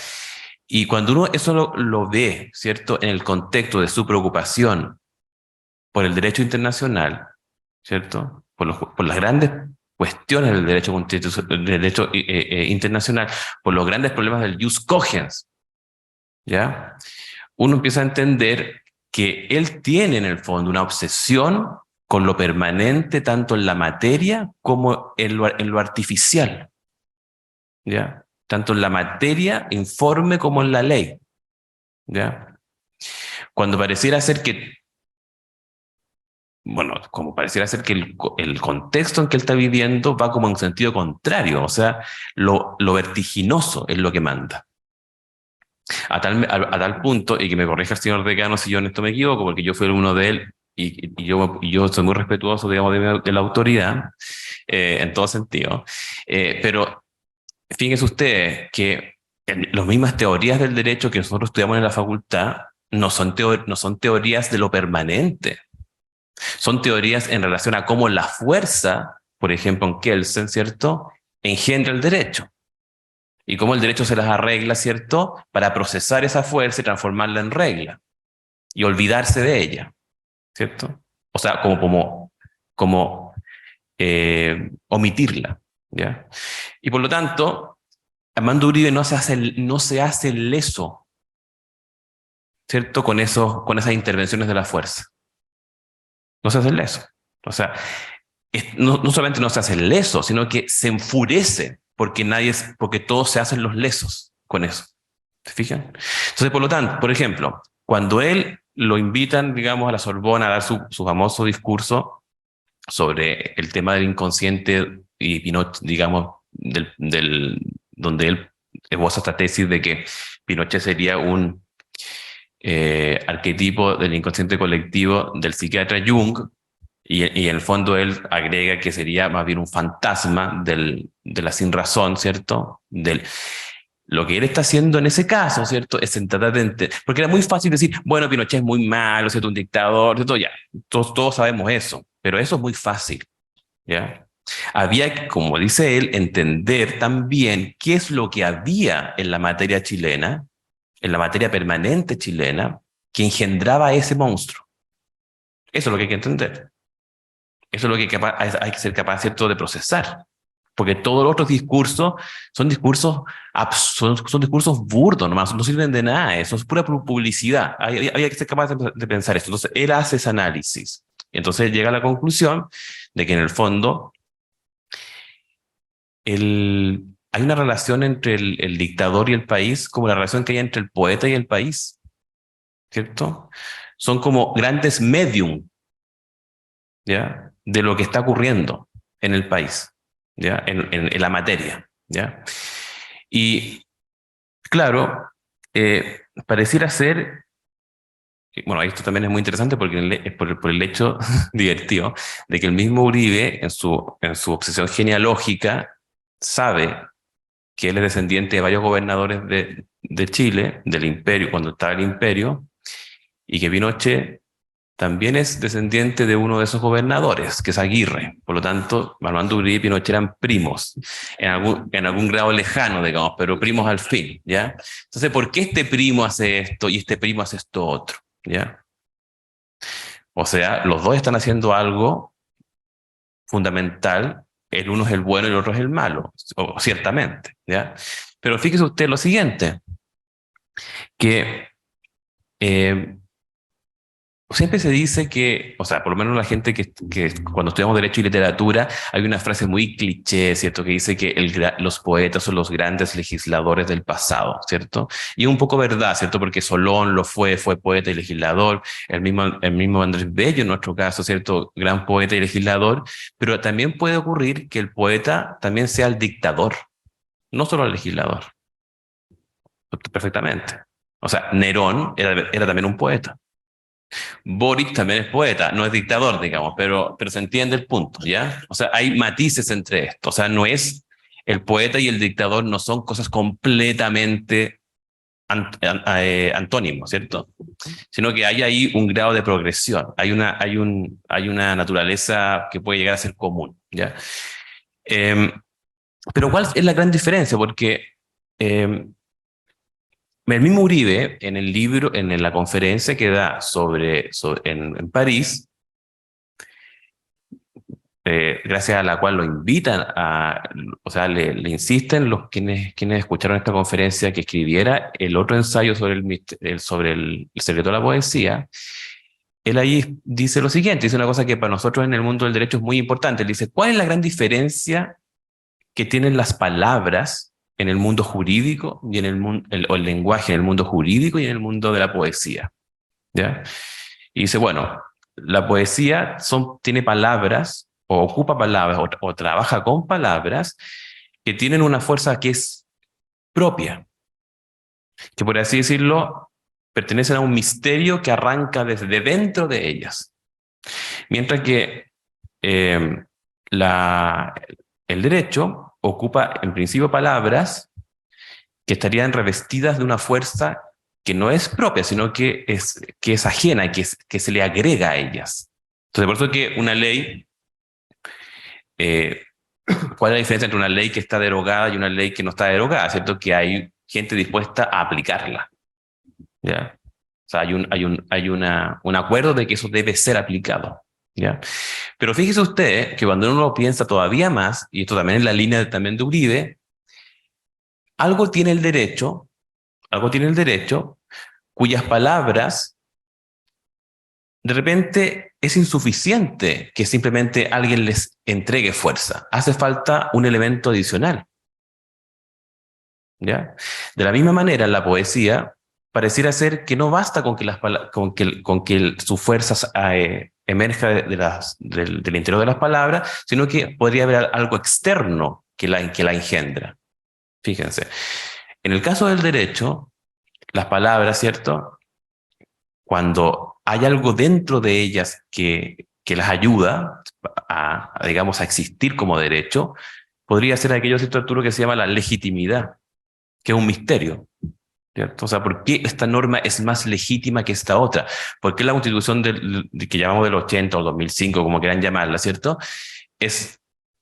S6: Y cuando uno eso lo ve, ¿cierto? En el contexto de su preocupación por el derecho internacional, ¿cierto? Por las grandes cuestiones del derecho, internacional, por los grandes problemas del jus cogens, ¿ya? Uno empieza a entender que él tiene en el fondo una obsesión con lo permanente, tanto en la materia como en lo artificial, ¿ya? Tanto en la materia informe como en la ley, ¿ya? Cuando pareciera ser que como pareciera ser que el contexto en que él está viviendo va como en sentido contrario, o sea, lo vertiginoso es lo que manda. A tal punto, y que me corrija el señor decano si yo en esto me equivoco, porque yo fui uno de él, y yo soy muy respetuoso, digamos, de la autoridad, en todo sentido, pero fíjense ustedes que las mismas teorías del derecho que nosotros estudiamos en la facultad no son teorías de lo permanente. Son teorías en relación a cómo la fuerza, por ejemplo en Kelsen, ¿cierto?, engendra el derecho. Y cómo el derecho se las arregla, ¿cierto?, para procesar esa fuerza y transformarla en regla. Y olvidarse de ella, ¿cierto? O sea, como omitirla, ¿ya? Y por lo tanto, Armando Uribe no se hace leso, ¿cierto?, con esas intervenciones de la fuerza. No se hace leso. O sea, no solamente no se hace leso, sino que se enfurece porque todos se hacen los lesos con eso. ¿Se fijan? Entonces, por lo tanto, por ejemplo, cuando él lo invitan, digamos, a la Sorbona a dar su famoso discurso sobre el tema del inconsciente y Pinochet, digamos, donde él esboza esta tesis de que Pinochet sería un arquetipo del inconsciente colectivo del psiquiatra Jung, y en el fondo él agrega que sería más bien un fantasma de la sinrazón, ¿cierto? Lo que él está haciendo en ese caso, ¿cierto?, es tratar de porque era muy fácil decir, bueno, Pinochet es muy malo, ¿cierto?, un dictador, ¿cierto? Ya, todos sabemos eso, pero eso es muy fácil, ¿ya? Había que, como dice él, entender también qué es lo que había en la materia chilena, en la materia permanente chilena, que engendraba ese monstruo. Eso es lo que hay que entender. Eso es lo que hay que ser capaz, ¿cierto?, de procesar. Porque todos los otros discursos son discursos burdos, nomás, no sirven de nada, eso es pura publicidad. Había que ser capaz de pensar esto. Entonces, él hace ese análisis. Entonces, llega a la conclusión de que en el fondo hay una relación entre el dictador y el país, como la relación que hay entre el poeta y el país, ¿cierto? Son como grandes medium, ¿ya?, de lo que está ocurriendo en el país, ¿ya?, en la materia, ¿ya? Y claro, pareciera ser bueno, esto también es muy interesante porque por el hecho divertido de que el mismo Uribe, en su obsesión genealógica, sabe que él es descendiente de varios gobernadores de Chile, del imperio, cuando estaba el imperio, y que Pinochet también es descendiente de uno de esos gobernadores, que es Aguirre. Por lo tanto, Armando Uribe y Pinochet eran primos, en algún grado lejano, digamos, pero primos al fin, ¿ya? Entonces, ¿por qué este primo hace esto y este primo hace esto otro? ¿Ya? O sea, los dos están haciendo algo fundamental, el uno es el bueno y el otro es el malo, ciertamente, ¿ya? Pero fíjese usted lo siguiente, que siempre se dice que, o sea, por lo menos la gente que cuando estudiamos Derecho y Literatura, hay una frase muy cliché, ¿cierto? Que dice que los poetas son los grandes legisladores del pasado, ¿cierto? Y es un poco verdad, ¿cierto? Porque Solón fue poeta y legislador, el mismo Andrés Bello en nuestro caso, ¿cierto? Gran poeta y legislador, pero también puede ocurrir que el poeta también sea el dictador, no solo el legislador. Perfectamente. O sea, Nerón era también un poeta. Boric también es poeta, no es dictador, digamos, pero se entiende el punto, ¿ya? O sea, hay matices entre esto. O sea, no es el poeta y el dictador, no son cosas completamente antónimos, ¿cierto? Sino que hay ahí un grado de progresión, hay una naturaleza que puede llegar a ser común, ¿ya? Pero ¿cuál es la gran diferencia? Porque el mismo Uribe, en el libro, en la conferencia que da en París, gracias a la cual lo invitan o sea, le insisten quienes escucharon esta conferencia que escribiera el otro ensayo sobre el secreto de la poesía. Él ahí dice lo siguiente, dice una cosa que para nosotros en el mundo del derecho es muy importante. Él dice, ¿cuál es la gran diferencia que tienen las palabras en el mundo jurídico y en el lenguaje en el mundo jurídico y en el mundo de la poesía? ¿Ya? Y dice, bueno, la poesía tiene palabras, o ocupa palabras, o trabaja con palabras que tienen una fuerza que es propia, que por así decirlo, pertenecen a un misterio que arranca desde dentro de ellas. Mientras que el derecho ocupa en principio palabras que estarían revestidas de una fuerza que no es propia, sino que es ajena, que se le agrega a ellas. Entonces, por eso que una ley, ¿cuál es la diferencia entre una ley que está derogada y una ley que no está derogada? ¿Cierto? Que hay gente dispuesta a aplicarla, ¿ya? O sea, hay un acuerdo de que eso debe ser aplicado, ¿ya? Pero fíjese usted que cuando uno lo piensa todavía más, y esto también es la línea también de Uribe, algo tiene el derecho cuyas palabras de repente es insuficiente que simplemente alguien les entregue fuerza. Hace falta un elemento adicional, ¿ya? De la misma manera, en la poesía pareciera ser que no basta con que su fuerza emerja del interior de las palabras, sino que podría haber algo externo que la engendra. Fíjense, en el caso del derecho, las palabras, ¿cierto? Cuando hay algo dentro de ellas que las ayuda digamos, a existir como derecho, podría ser aquello, ¿cierto, Arturo, que se llama la legitimidad, que es un misterio, ¿cierto? O sea, ¿por qué esta norma es más legítima que esta otra? ¿Por qué la Constitución que llamamos del 80 o 2005, como quieran llamarla, ¿cierto? Es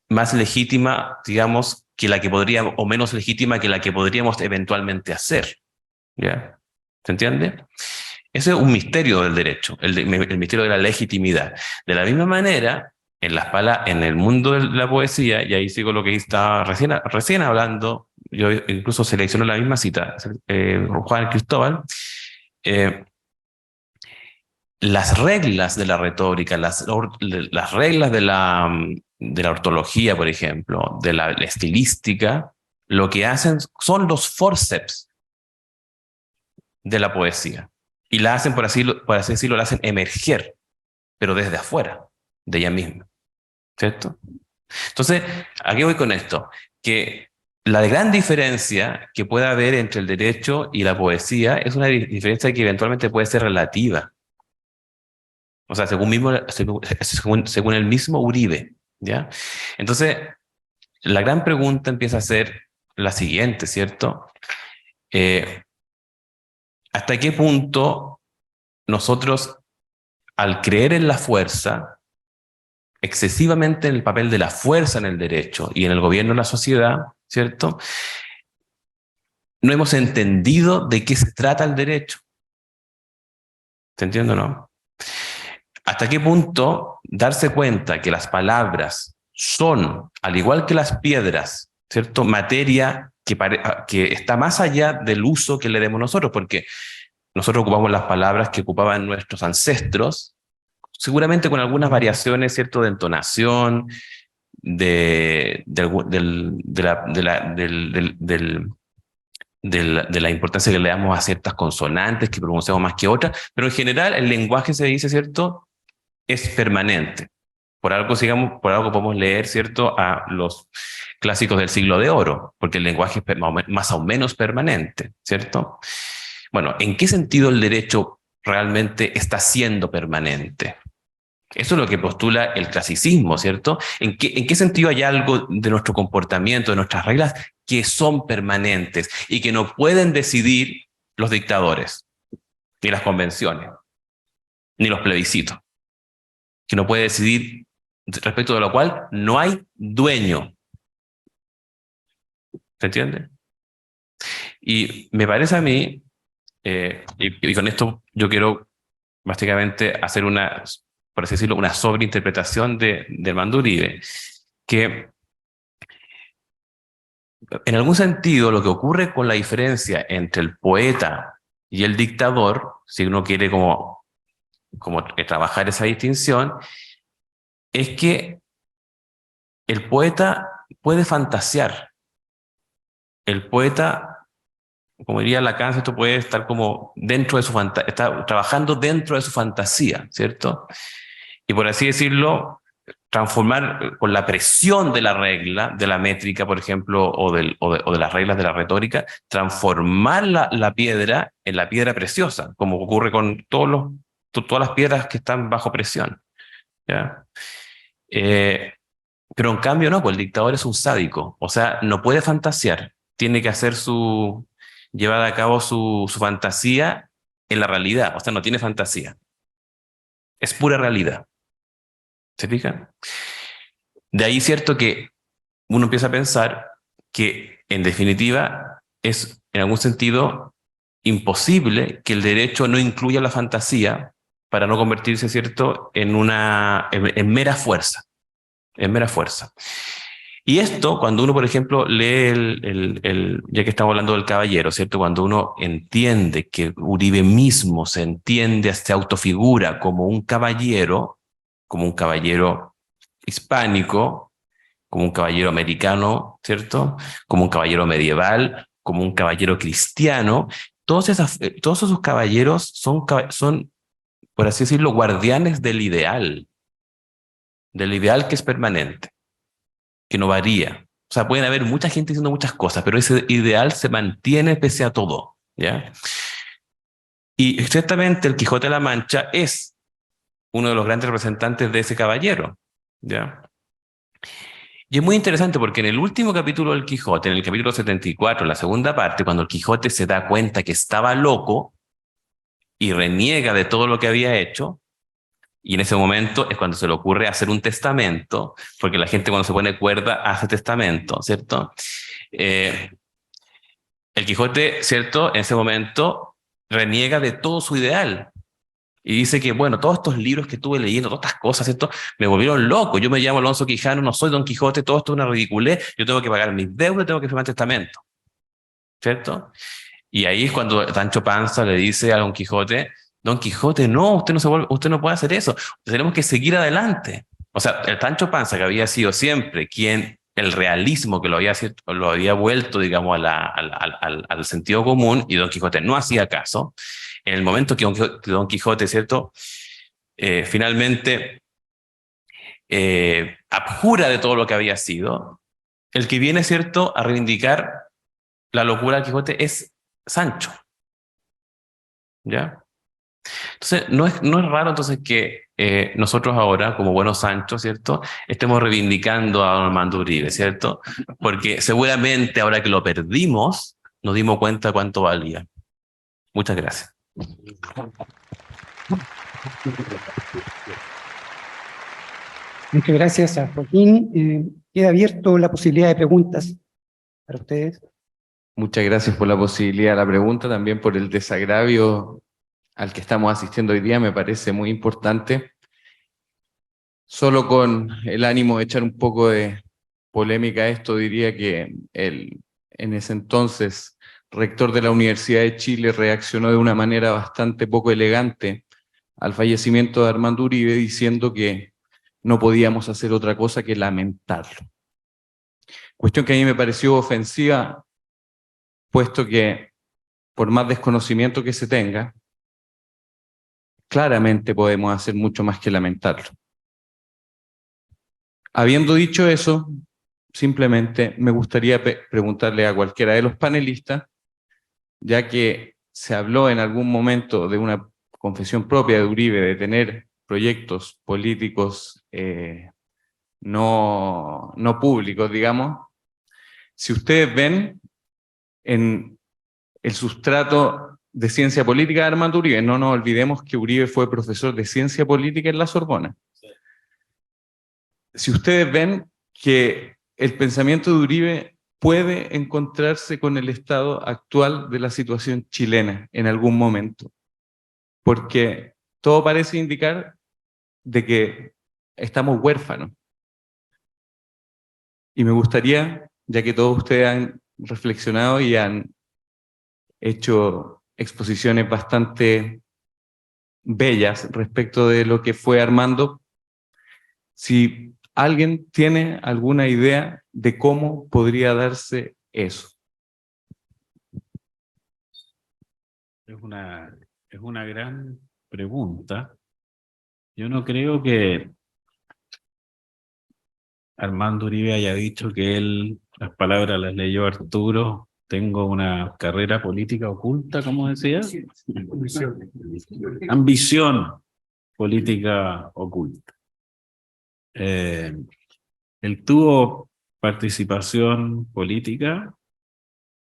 S6: más legítima, digamos, que la que podríamos, o menos legítima que la que podríamos eventualmente hacer, ¿ya? ¿Se entiende? Ese es un misterio del derecho, el misterio de la legitimidad. De la misma manera, en el mundo de la poesía, y ahí sigo lo que estaba recién hablando, yo incluso selecciono la misma cita, Juan Cristóbal, las reglas de la retórica, las reglas de la ortología, por ejemplo, de la estilística, lo que hacen son los forceps de la poesía. Y la hacen, por así decirlo, la hacen emerger, pero desde afuera, de ella misma. ¿Cierto? Entonces, ¿a qué voy con esto? Que la gran diferencia que puede haber entre el derecho y la poesía es una diferencia que eventualmente puede ser relativa. O sea, según el mismo Uribe, ¿ya? Entonces, la gran pregunta empieza a ser la siguiente, ¿cierto? ¿Hasta qué punto nosotros, al creer en la fuerza, excesivamente en el papel de la fuerza en el derecho y en el gobierno de la sociedad, ¿cierto? No hemos entendido de qué se trata el derecho. ¿Se entiende o no? ¿Hasta qué punto darse cuenta que las palabras son, al igual que las piedras, ¿cierto? Materia que está más allá del uso que le demos nosotros, porque nosotros ocupamos las palabras que ocupaban nuestros ancestros, seguramente con algunas variaciones, ¿cierto? De entonación, de la importancia que le damos a ciertas consonantes que pronunciamos más que otras, pero en general el lenguaje, se dice, ¿cierto?, es permanente. Por algo podemos leer, ¿cierto?, a los clásicos del siglo de oro, porque el lenguaje es más o menos permanente, ¿cierto? Bueno, ¿en qué sentido el derecho realmente está siendo permanente? Eso es lo que postula el clasicismo, ¿cierto? ¿En qué sentido hay algo de nuestro comportamiento, de nuestras reglas, que son permanentes y que no pueden decidir los dictadores, ni las convenciones, ni los plebiscitos? Que no puede decidir, respecto de lo cual no hay dueño. ¿Se entiende? Y me parece a mí, y con esto yo quiero básicamente hacer una, por así decirlo, una sobreinterpretación de Armando Uribe, que en algún sentido lo que ocurre con la diferencia entre el poeta y el dictador, si uno quiere como trabajar esa distinción, es que el poeta puede fantasear. El poeta, como diría Lacan, esto puede estar como dentro de su fantasía, está trabajando dentro de su fantasía, ¿cierto? Y por así decirlo, transformar con la presión de la regla, de la métrica, por ejemplo, o de las reglas de la retórica, transformar la piedra en la piedra preciosa, como ocurre con todas las piedras que están bajo presión, ¿ya? Pero en cambio no, pues el dictador es un sádico, o sea, no puede fantasear, tiene que hacer llevar a cabo su fantasía en la realidad, o sea, no tiene fantasía, es pura realidad. ¿Se fijan? De ahí cierto que uno empieza a pensar que en definitiva es en algún sentido imposible que el derecho no incluya la fantasía para no convertirse, ¿cierto?, en mera fuerza. En mera fuerza. Y esto, cuando uno, por ejemplo, lee ya que estamos hablando del caballero, ¿cierto? Cuando uno entiende que Uribe mismo se entiende, se autofigura como un caballero hispánico, como un caballero americano, ¿cierto? Como un caballero medieval, como un caballero cristiano. Todos esos caballeros son, por así decirlo, guardianes del ideal que es permanente, que no varía. O sea, pueden haber mucha gente diciendo muchas cosas, pero ese ideal se mantiene pese a todo, ¿ya? Y exactamente el Quijote de la Mancha es uno de los grandes representantes de ese caballero, ¿ya? Y es muy interesante porque en el último capítulo del Quijote, en el capítulo 74, la segunda parte, cuando el Quijote se da cuenta que estaba loco y reniega de todo lo que había hecho, y en ese momento es cuando se le ocurre hacer un testamento, porque la gente cuando se pone cuerda hace testamento, ¿cierto? El Quijote, ¿cierto?, en ese momento reniega de todo su ideal. Y dice que, bueno, todos estos libros que estuve leyendo, todas estas cosas, ¿cierto?, me volvieron loco. Yo me llamo Alonso Quijano, no soy Don Quijote, todo esto es una ridiculez. Yo tengo que pagar mis deudas, tengo que firmar testamento, ¿cierto? Y ahí es cuando Sancho Panza le dice a Don Quijote, no, usted no puede hacer eso. Tenemos que seguir adelante. O sea, el Sancho Panza, que había sido siempre el realismo que lo había vuelto, digamos, al sentido común, y Don Quijote no hacía caso. En el momento que Don Quijote, ¿cierto?, finalmente abjura de todo lo que había sido, el que viene, ¿cierto?, a reivindicar la locura del Quijote es Sancho, ¿ya? Entonces, no es raro entonces que nosotros ahora, como buenos Sancho, ¿cierto?, estemos reivindicando a don Armando Uribe, ¿cierto? Porque seguramente ahora que lo perdimos, nos dimos cuenta cuánto valía. Muchas gracias.
S1: Muchas gracias a Joaquín. Queda abierto la posibilidad de preguntas para ustedes.
S7: Muchas gracias por la posibilidad de la pregunta, también por el desagravio al que estamos asistiendo hoy día, me parece muy importante. Solo con el ánimo de echar un poco de polémica a esto, diría que en ese entonces rector de la Universidad de Chile reaccionó de una manera bastante poco elegante al fallecimiento de Armando Uribe, diciendo que no podíamos hacer otra cosa que lamentarlo. Cuestión que a mí me pareció ofensiva, puesto que por más desconocimiento que se tenga, claramente podemos hacer mucho más que lamentarlo. Habiendo dicho eso, simplemente me gustaría preguntarle a cualquiera de los panelistas, ya que se habló en algún momento de una confesión propia de Uribe, de tener proyectos políticos no públicos, digamos. Si ustedes ven en el sustrato de ciencia política de Armando Uribe, no nos olvidemos que Uribe fue profesor de ciencia política en la Sorbona. Si ustedes ven que el pensamiento de Uribe puede encontrarse con el estado actual de la situación chilena en algún momento, porque todo parece indicar de que estamos huérfanos. Y me gustaría, ya que todos ustedes han reflexionado y han hecho exposiciones bastante bellas respecto de lo que fue Armando, si alguien tiene alguna idea de cómo podría darse eso.
S2: Es una gran pregunta. Yo no creo que Armando Uribe haya dicho que él, las palabras las leyó Arturo, tengo una carrera política oculta, ¿cómo decía? Ambición política oculta. Él tuvo participación política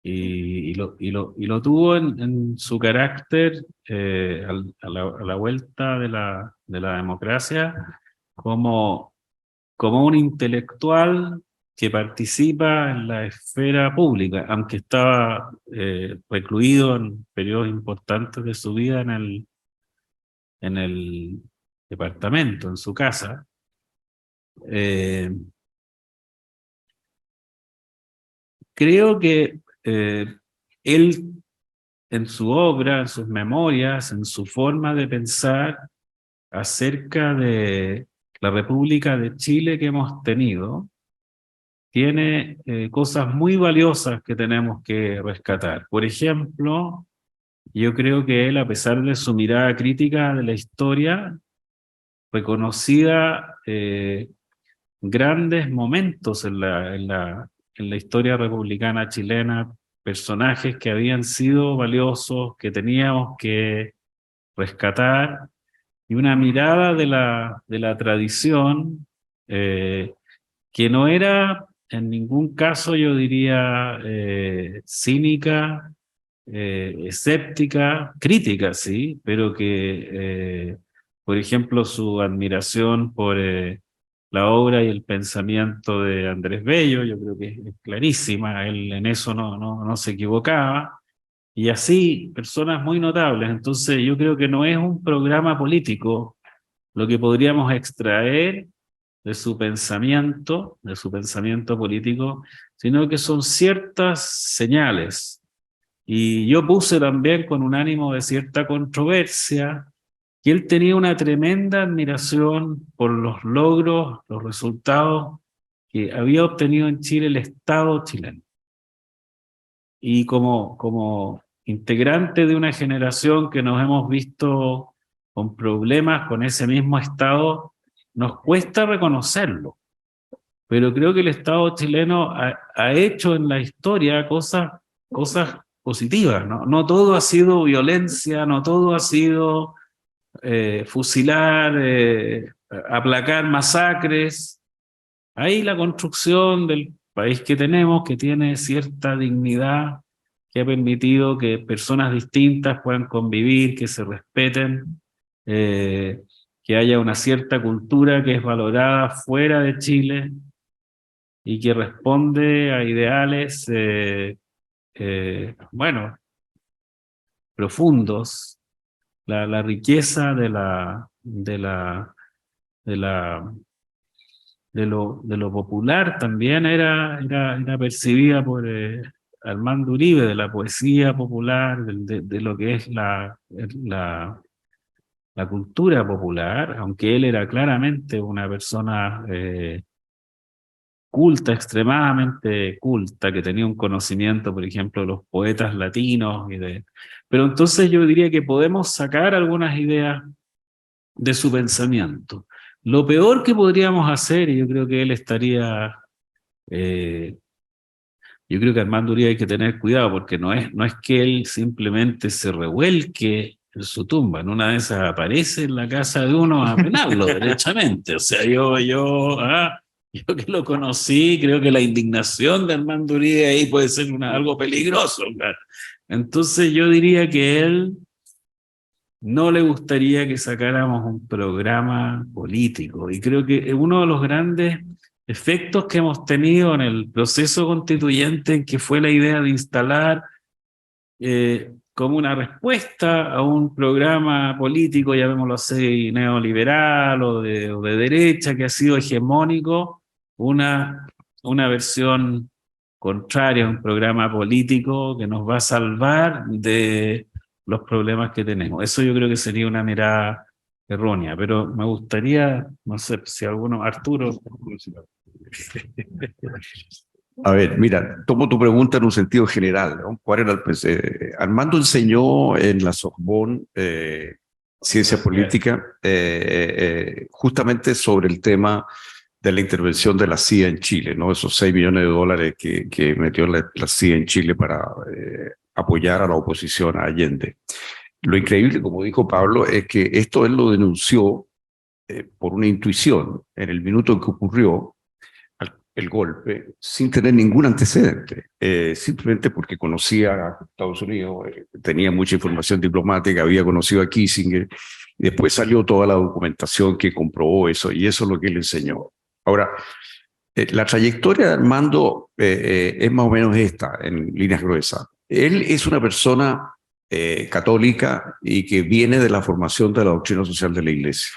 S2: y lo tuvo en su carácter a la vuelta de la democracia como un intelectual que participa en la esfera pública, aunque estaba recluido en periodos importantes de su vida en el departamento, en su casa. Creo que él, en su obra, en sus memorias, en su forma de pensar acerca de la República de Chile que hemos tenido, tiene cosas muy valiosas que tenemos que rescatar. Por ejemplo, yo creo que él, a pesar de su mirada crítica de la historia, reconocía grandes momentos en la historia republicana chilena, personajes que habían sido valiosos, que teníamos que rescatar, y una mirada de la tradición que no era en ningún caso, yo diría, cínica, escéptica, crítica, sí, pero que, por ejemplo, su admiración por la obra y el pensamiento de Andrés Bello, yo creo que es clarísima, él en eso no se equivocaba, y así personas muy notables. Entonces yo creo que no es un programa político lo que podríamos extraer de su pensamiento político, sino que son ciertas señales. Y yo puse también, con un ánimo de cierta controversia, que él tenía una tremenda admiración por los logros, los resultados que había obtenido en Chile el Estado chileno. Y como integrante de una generación que nos hemos visto con problemas con ese mismo Estado, nos cuesta reconocerlo. Pero creo que el Estado chileno ha hecho en la historia cosas positivas, ¿no? No todo ha sido violencia, no todo ha sido fusilar, aplacar masacres. Ahí la construcción del país que tenemos, que tiene cierta dignidad, que ha permitido que personas distintas puedan convivir, que se respeten, que haya una cierta cultura que es valorada fuera de Chile y que responde a ideales, bueno, profundos. La riqueza de lo popular también era percibida por Armando Uribe, de la poesía popular, de lo que es la cultura popular, aunque él era claramente una persona culta, extremadamente culta, que tenía un conocimiento, por ejemplo, de los poetas latinos. Pero entonces yo diría que podemos sacar algunas ideas de su pensamiento. Lo peor que podríamos hacer, y yo creo que él estaría... yo creo que Armando Uribe hay que tener cuidado, porque no es que él simplemente se revuelque en su tumba. En una de esas aparece en la casa de uno a penarlo derechamente. O sea, yo que lo conocí, creo que la indignación de Armando Uribe ahí puede ser algo peligroso. Claro. Entonces yo diría que él no le gustaría que sacáramos un programa político. Y creo que uno de los grandes efectos que hemos tenido en el proceso constituyente, que fue la idea de instalar como una respuesta a un programa político, llamémoslo así, neoliberal o de derecha, que ha sido hegemónico, una versión contraria a un programa político que nos va a salvar de los problemas que tenemos. Eso yo creo que sería una mirada errónea, pero me gustaría, no sé si alguno, Arturo.
S4: A ver, mira, tomo tu pregunta en un sentido general, ¿no? ¿Cuál era Armando enseñó en la Sorbonne ciencia política justamente sobre el tema de la intervención de la CIA en Chile, ¿no? Esos $6 millones que metió la CIA en Chile para apoyar a la oposición a Allende. Lo increíble, como dijo Pablo, es que esto él lo denunció por una intuición en el minuto en que ocurrió el golpe, sin tener ningún antecedente, simplemente porque conocía a Estados Unidos, tenía mucha información diplomática, había conocido a Kissinger, y después salió toda la documentación que comprobó eso, y eso es lo que él enseñó. Ahora, la trayectoria de Armando es más o menos esta, en líneas gruesas. Él es una persona católica y que viene de la formación de la doctrina social de la Iglesia.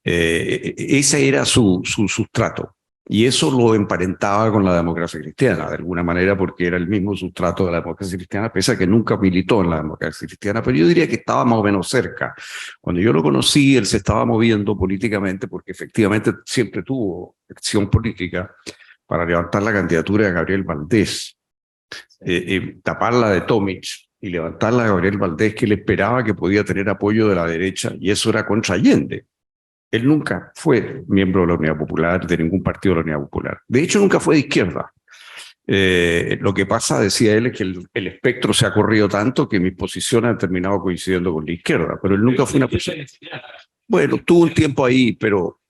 S4: Ese era su sustrato. Y eso lo emparentaba con la democracia cristiana, de alguna manera, porque era el mismo sustrato de la democracia cristiana, pese a que nunca militó en la democracia cristiana, pero yo diría que estaba más o menos cerca. Cuando yo lo conocí, él se estaba moviendo políticamente, porque efectivamente siempre tuvo acción política para levantar la candidatura de Gabriel Valdés, taparla de Tomic y levantarla de Gabriel Valdés, que él esperaba que podía tener apoyo de la derecha, y eso era contra Allende. Él nunca fue miembro de la Unidad Popular, de ningún partido de la Unidad Popular. De hecho, nunca fue de izquierda. Lo que pasa, decía él, es que el espectro se ha corrido tanto que mis posiciones han terminado coincidiendo con la izquierda, pero él nunca fue una persona... Bueno, tuvo un tiempo ahí, pero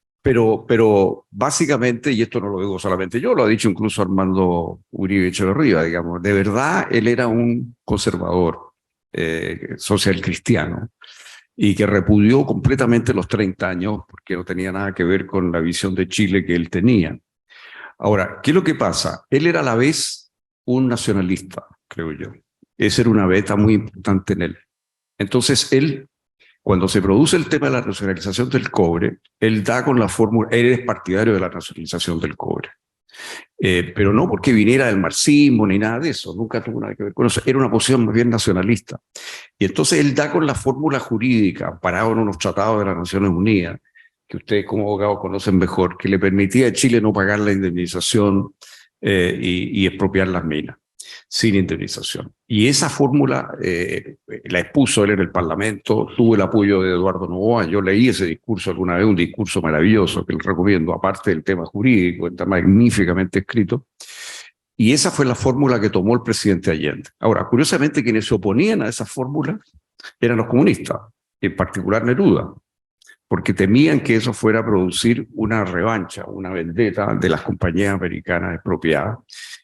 S4: básicamente, y esto no lo digo solamente yo, lo ha dicho incluso Armando Uribe Echeverría, digamos, de verdad él era un conservador social cristiano, y que repudió completamente los 30 años porque no tenía nada que ver con la visión de Chile que él tenía. Ahora, ¿qué es lo que pasa? Él era a la vez un nacionalista, creo yo. Esa era una beta muy importante en él. Entonces, él, cuando se produce el tema de la nacionalización del cobre, él da con la fórmula, él es partidario de la nacionalización del cobre. Pero no porque viniera del marxismo ni nada de eso, nunca tuvo nada que ver con eso, era una posición más bien nacionalista. Y entonces él da con la fórmula jurídica, parado en unos tratados de las Naciones Unidas, que ustedes como abogados conocen mejor, que le permitía a Chile no pagar la indemnización y expropiar las minas, sin indemnización. Y esa fórmula la expuso él en el Parlamento, tuvo el apoyo de Eduardo Noboa, yo leí ese discurso alguna vez, un discurso maravilloso que les recomiendo, aparte del tema jurídico, está magníficamente escrito, y esa fue la fórmula que tomó el presidente Allende. Ahora, curiosamente, quienes se oponían a esa fórmula eran los comunistas, en particular Neruda, porque temían que eso fuera a producir una revancha, una vendetta de las compañías americanas expropiadas.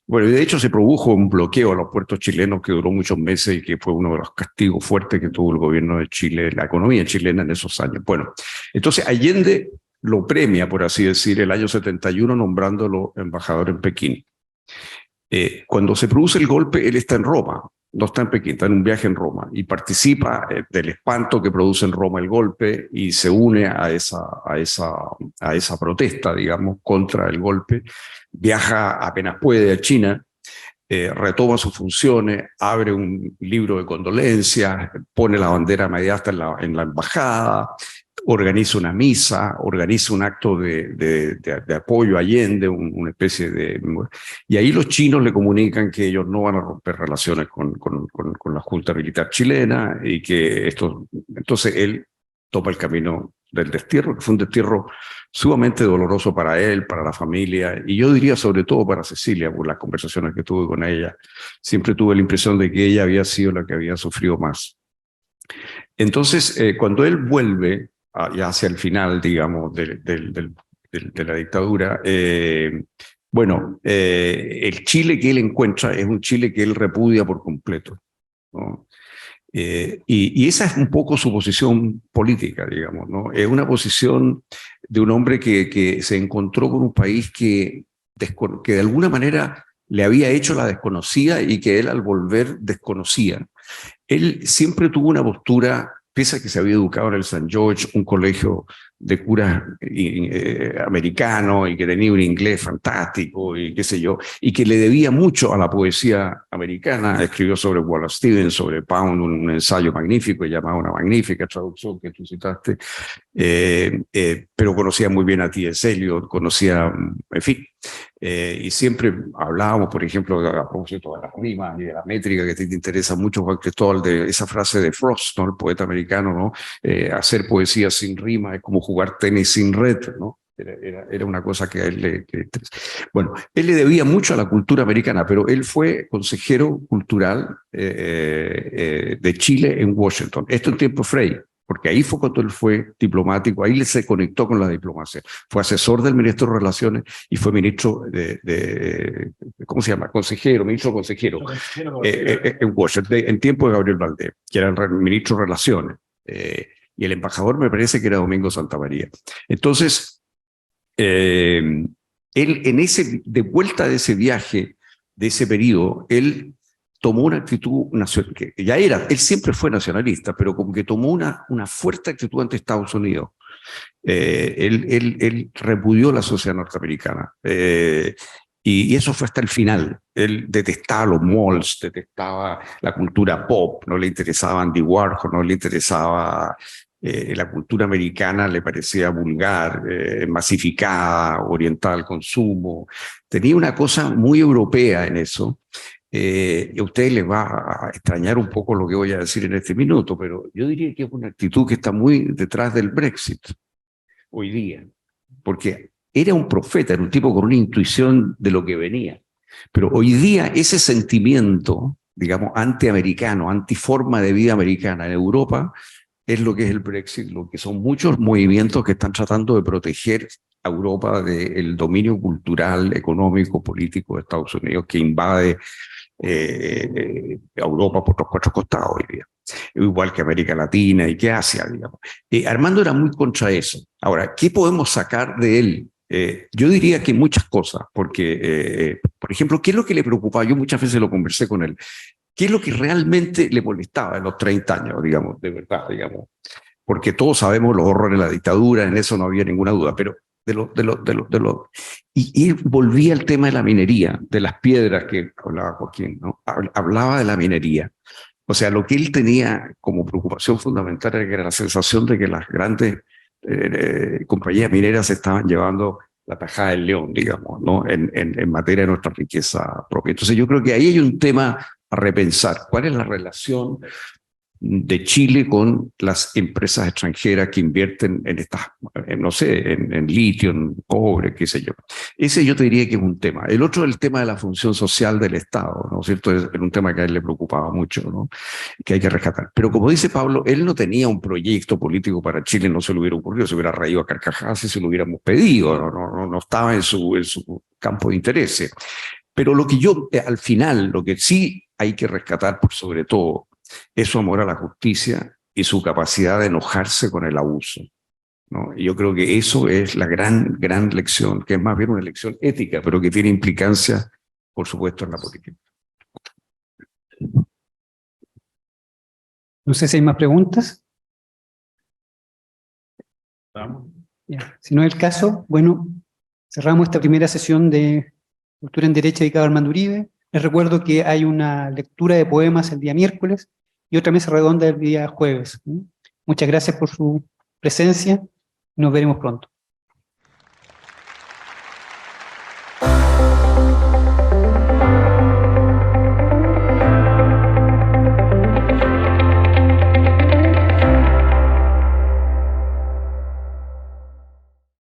S4: Bueno, y de hecho se produjo un bloqueo a los puertos chilenos que duró muchos meses y que fue uno de los castigos fuertes que tuvo el gobierno de Chile, la economía chilena en esos años. Bueno, entonces Allende lo premia, por así decir, el año 71 nombrándolo embajador en Pekín. Cuando se produce el golpe, él está en Roma, no está en Pekín, está en un viaje en Roma y participa del espanto que produce en Roma el golpe y se une a esa protesta, digamos, contra el golpe. Viaja apenas puede a China, retoma sus funciones, abre un libro de condolencias, pone la bandera mediasta en la embajada, organiza una misa, organiza un acto de apoyo a Allende, una especie de... Y ahí los chinos le comunican que ellos no van a romper relaciones con la Junta Militar chilena y que esto... Entonces él toma el camino del destierro, que fue un destierro sumamente doloroso para él, para la familia, y yo diría sobre todo para Cecilia, por las conversaciones que tuve con ella. Siempre tuve la impresión de que ella había sido la que había sufrido más. Entonces, cuando él vuelve ya hacia el final, digamos, de la dictadura, bueno, el Chile que él encuentra es un Chile que él repudia por completo, ¿no? Y esa es un poco su posición política, digamos, ¿no? Es una posición de un hombre que se encontró con un país que de alguna manera le había hecho la desconocida y que él al volver desconocía. Él siempre tuvo una postura, pese a que se había educado en el St. George, un colegio de curas americano y que tenía un inglés fantástico y qué sé yo, y que le debía mucho a la poesía americana. Escribió sobre Wallace Stevens, sobre Pound, un ensayo magnífico llamado Una magnífica traducción que tú citaste, pero conocía muy bien a T.S. Eliot, conocía, en fin, y siempre hablábamos, por ejemplo, a propósito de las rimas y de la métrica, que a ti te interesa mucho, Juan Cristóbal, de esa frase de Frost, ¿no? El poeta americano, ¿no? Hacer poesía sin rima es como jugar tenis sin red, ¿no? Era una cosa que a él le interesa. Bueno, él le debía mucho a la cultura americana, pero él fue consejero cultural de Chile en Washington. Esto en tiempo Frei, porque ahí fue cuando él fue diplomático, ahí se conectó con la diplomacia. Fue asesor del ministro de Relaciones y fue ministro ¿cómo se llama? Ministro consejero en Washington, en tiempo de Gabriel Valdés, que era el ministro de Relaciones. Y el embajador me parece que era Domingo Santamaría. Entonces, él de vuelta de ese viaje, de ese periodo, él tomó una actitud nacional, que ya era, él siempre fue nacionalista, pero como que tomó una fuerte actitud ante Estados Unidos. Él repudió la sociedad norteamericana. Y eso fue hasta el final. Él detestaba los malls, detestaba la cultura pop, no le interesaba Andy Warhol, no le interesaba la cultura americana, le parecía vulgar, masificada, orientada al consumo. Tenía una cosa muy europea en eso. Y a ustedes les va a extrañar un poco lo que voy a decir en este minuto, pero yo diría que es una actitud que está muy detrás del Brexit hoy día, porque era un profeta, era un tipo con una intuición de lo que venía. Pero hoy día ese sentimiento, digamos, antiamericano, antiforma de vida americana en Europa, es lo que es el Brexit, lo que son muchos movimientos que están tratando de proteger a Europa del dominio cultural, económico, político de Estados Unidos que invade a Europa por los cuatro costados hoy día. Igual que América Latina y que Asia, digamos. Armando era muy contra eso. Ahora, ¿qué podemos sacar de él? Yo diría que muchas cosas, porque, por ejemplo, ¿qué es lo que le preocupaba? Yo muchas veces lo conversé con él. ¿Qué es lo que realmente le molestaba en los 30 años, digamos, de verdad, digamos? Porque todos sabemos los horrores de la dictadura, en eso no había ninguna duda, pero y volvía al tema de la minería, de las piedras que hablaba Joaquín, ¿no? Hablaba de la minería. O sea, lo que él tenía como preocupación fundamental era la sensación de que las grandes compañías mineras estaban llevando la tajada del león, digamos, ¿no? En materia de nuestra riqueza propia. Entonces yo creo que ahí hay un tema a repensar. ¿Cuál es la relación de Chile con las empresas extranjeras que invierten en estas, no sé, en litio, en cobre, qué sé yo. Ese yo te diría que es un tema. El otro es el tema de la función social del Estado, ¿no es cierto? Es un tema que a él le preocupaba mucho, ¿no? Que hay que rescatar. Pero como dice Pablo, él no tenía un proyecto político para Chile, no se le hubiera ocurrido, se hubiera reído a carcajadas si se lo hubiéramos pedido, no estaba en su campo de intereses. Pero lo que yo, al final, lo que sí hay que rescatar por sobre todo, es su amor a la justicia y su capacidad de enojarse con el abuso, ¿no? Y yo creo que eso es la gran lección, que es más bien una lección ética, pero que tiene implicancias, por supuesto, en la política.
S1: No sé si hay más preguntas.
S2: ¿Estamos?
S1: Ya. Si no es el caso, bueno, cerramos esta primera sesión de Cultura en Derecho dedicada a Armando Uribe. Les recuerdo que hay una lectura de poemas el día miércoles y otra mesa redonda el día jueves. Muchas gracias por su presencia. Nos veremos pronto.